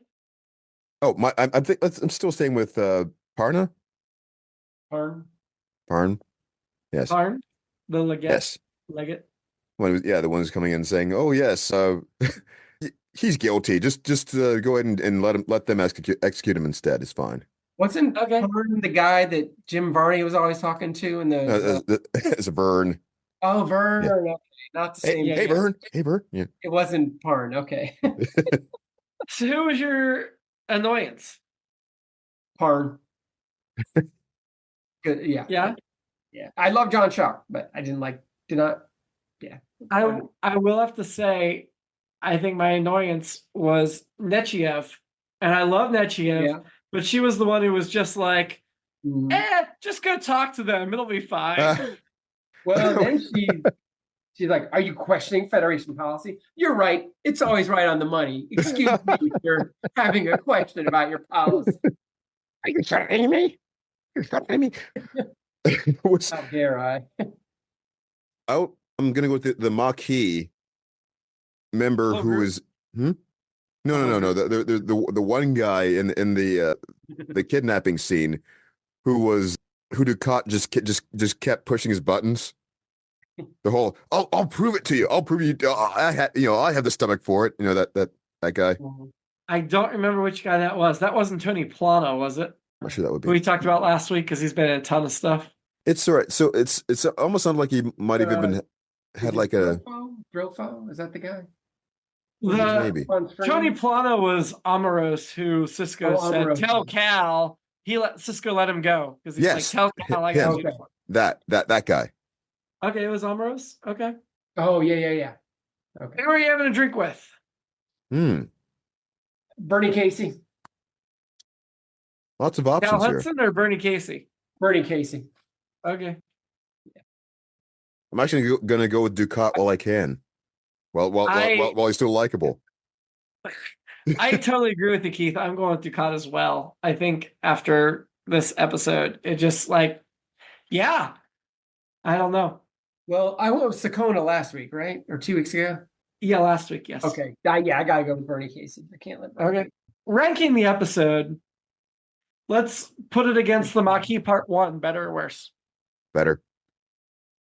Oh, I'm still staying with Parna. Parn. Yes. Parn? The legate? Yes. Legate? The one who's coming in saying, "Oh yes, he's guilty. Just go ahead and let them execute him instead. It's fine." Wasn't Vern the guy that Jim Varney was always talking to in the? It's a Vern. Oh, Vern. Yeah. Okay. Not the same. Hey, Vern. Hey, Vern. Yeah. It wasn't Parn. Okay. So who was your annoyance? Parn. Good. Yeah. Yeah. Yeah. I love John Shock, but I did not. Yeah. I will have to say, I think my annoyance was Nechiev, and I love Nechiev, but she was the one who was just like, just go talk to them. It'll be fine. Well, then she's like, are you questioning Federation policy? You're right. It's always right on the money. Excuse me if you're having a question about your policy. Are you threatening me? You're threatening me? How dare I? I'm gonna go with the Maquis member who is No. The one guy in the kidnapping scene who Dukat just kept pushing his buttons. The whole I'll prove it to you. I'll prove you. I have the stomach for it. That guy. I don't remember which guy that was. That wasn't Tony Plano, was it? I'm sure that would be. Who we talked about last week because he's been in a ton of stuff. It's all right. So it's almost sounded like he might have even had like a Brilfo? Is that the guy? Maybe. Tony Plano was Amaros, who Cisco said, "Tell Cal." Cisco let him go because he's like, "Tell Cal I got you." That guy. Okay, it was Amaros. Okay. Oh yeah. Okay. Who are you having a drink with? Bernie Casey. Lots of options Cal here. Hudson or Bernie Casey? Bernie Casey. Okay. I'm actually gonna go with Dukat while I can. While he's still likable. I totally agree with you, Keith. I'm going with Dukat as well. I think after this episode, it just I don't know. Well, I went with Sakona last week, right? Or 2 weeks ago? Yeah, last week, yes. Okay. Yeah, I got to go with Bernie Casey. I can't let Bernie Okay. Ranking the episode, let's put it against the Maquis Part 1, better or worse? Better.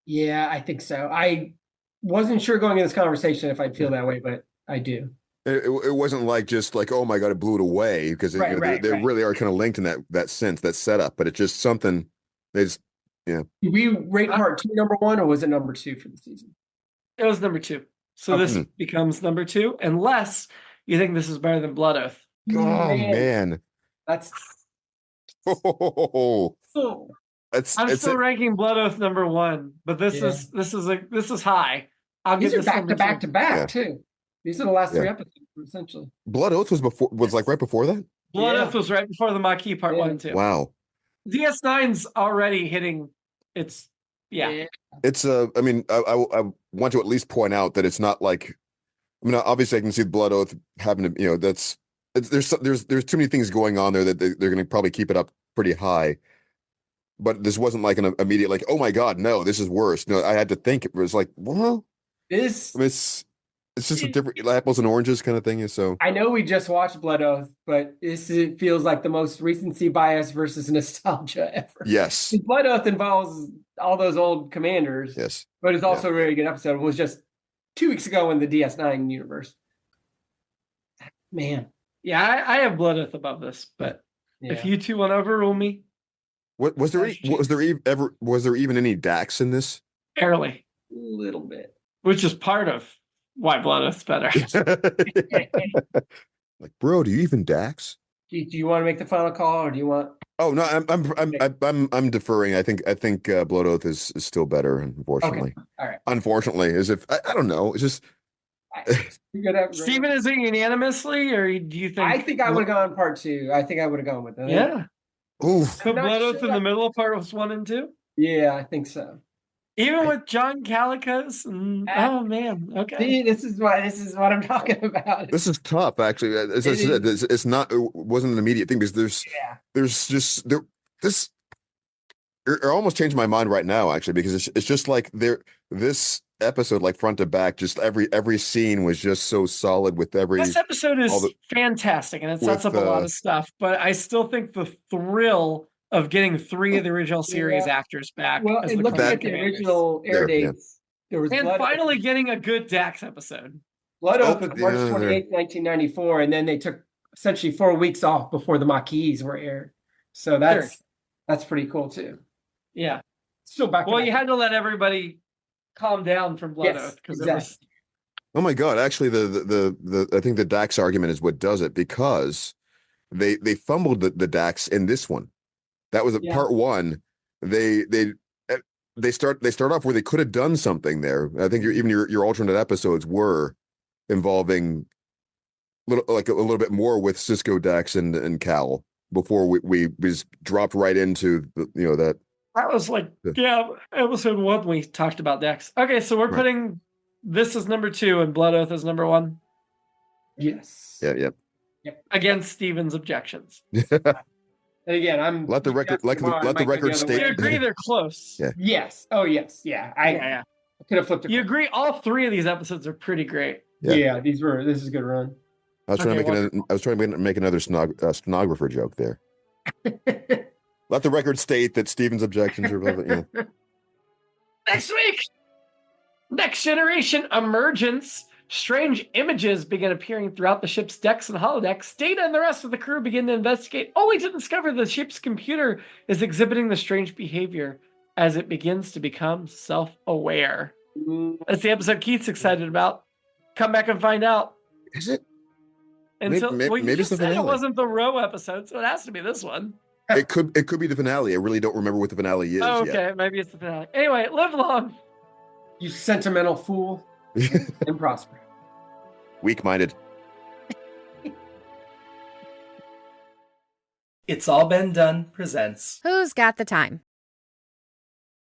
Yeah, I think so. I wasn't sure going in this conversation if I'd feel that way, but I do. It wasn't like just like, oh my God, it blew it away, because they really are kind of linked in that sense, that setup, but it's just something they just, Did we rate part 2 number 1, or was it number 2 for the season? It was number 2. So Okay. this becomes number 2, unless you think this is better than Blood Oath. Oh man. That's Oh, oh. I'm still ranking Blood Oath number 1, but this is high. I'll These give are this back to back to back Yeah. too. These are the last 3 Yeah. episodes, essentially. Blood Oath was like right before that. Blood Oath was right before the Maquis Part 1 and 2. Wow. DS9's already hitting its It's I mean, I want to at least point out that it's not like, I mean, obviously I can see the Blood Oath having to, there's too many things going on there that they're going to probably keep it up pretty high. But this wasn't like an immediate like, oh my God, no, this is worse. No, I had to think. It was like, well, I mean, it's just a different apples and oranges kind of thing. So I know we just watched Blood Oath, but it feels like the most recency bias versus nostalgia ever. yes, Blood Oath involves all those old commanders. yes, But it's also a very good episode. It was just 2 weeks ago in the DS9 universe. Man. Yeah, I have Blood Oath above this, but if you two want to overrule me, was there even any Dax in this? barely, A little bit. which is part of why Blood Oath's better. Like, bro, do you even Dax? Do you want to make the final call, or do you want? Oh no, I'm deferring. I think Blood Oath is still better. Unfortunately, Okay. All right. Unfortunately, as if I don't know. It's just Steven, is it unanimously, or do you think? I think I would have gone part 2. I think I would have gone with that. Yeah. oof. Put Blood Oath in the middle of parts 1 and 2? Yeah, I think so. Even with John Calicos? Oh man. Okay. See, this is what I'm talking about. This is tough, actually. As I said, it's not. It wasn't an immediate thing because there's just this. It almost changed my mind right now, actually, because it's just like this episode, like front to back, just every scene was just so solid with every. This episode is fantastic, and it sets up a lot of stuff. But I still think the thrill of getting 3 of the original series actors back. Well, and looking at the original air dates, there was and finally getting a good Dax episode. Blood Oath was March 28th, 1994, and then they took essentially 4 weeks off before the Maquis were aired. So that's pretty cool too. Yeah. Still back. Well, you had to let everybody calm down from Blood Oath because it was. Oh my God! Actually, the I think the Dax argument is what does it, because they fumbled the Dax in this one. That was part 1. They start off where they could have done something there. I think your alternate episodes were involving a little bit more with Cisco, Dax, and Cal before we was dropped right into that. That was like episode 1 we talked about Dax. Okay, so we're putting this as number 2 and Blood Oath as number 1. Yes. Yeah. Yep. Against Steven's objections. And again, I'm let the record state. You agree they're close. Yeah. Yes. Oh yes. Yeah. I could have flipped it. You agree all 3 of these episodes are pretty great. Yeah. This is a good run. I was trying to make another stenographer joke there. Let the record state that Steven's objections are. Next week, Next Generation Emergence. Strange images begin appearing throughout the ship's decks and holodecks. Data and the rest of the crew begin to investigate, only to discover the ship's computer is exhibiting the strange behavior as it begins to become self-aware. That's the episode Keith's excited about. Come back and find out. Is it? Until, maybe you it's the said finale. it wasn't the Row episode, so it has to be this one. It could be the finale. I really don't remember what the finale is. Okay, yet. maybe it's the finale. Anyway, live long. You sentimental fool. And prosper. Weak-minded. It's All Been Done presents Who's Got the Time?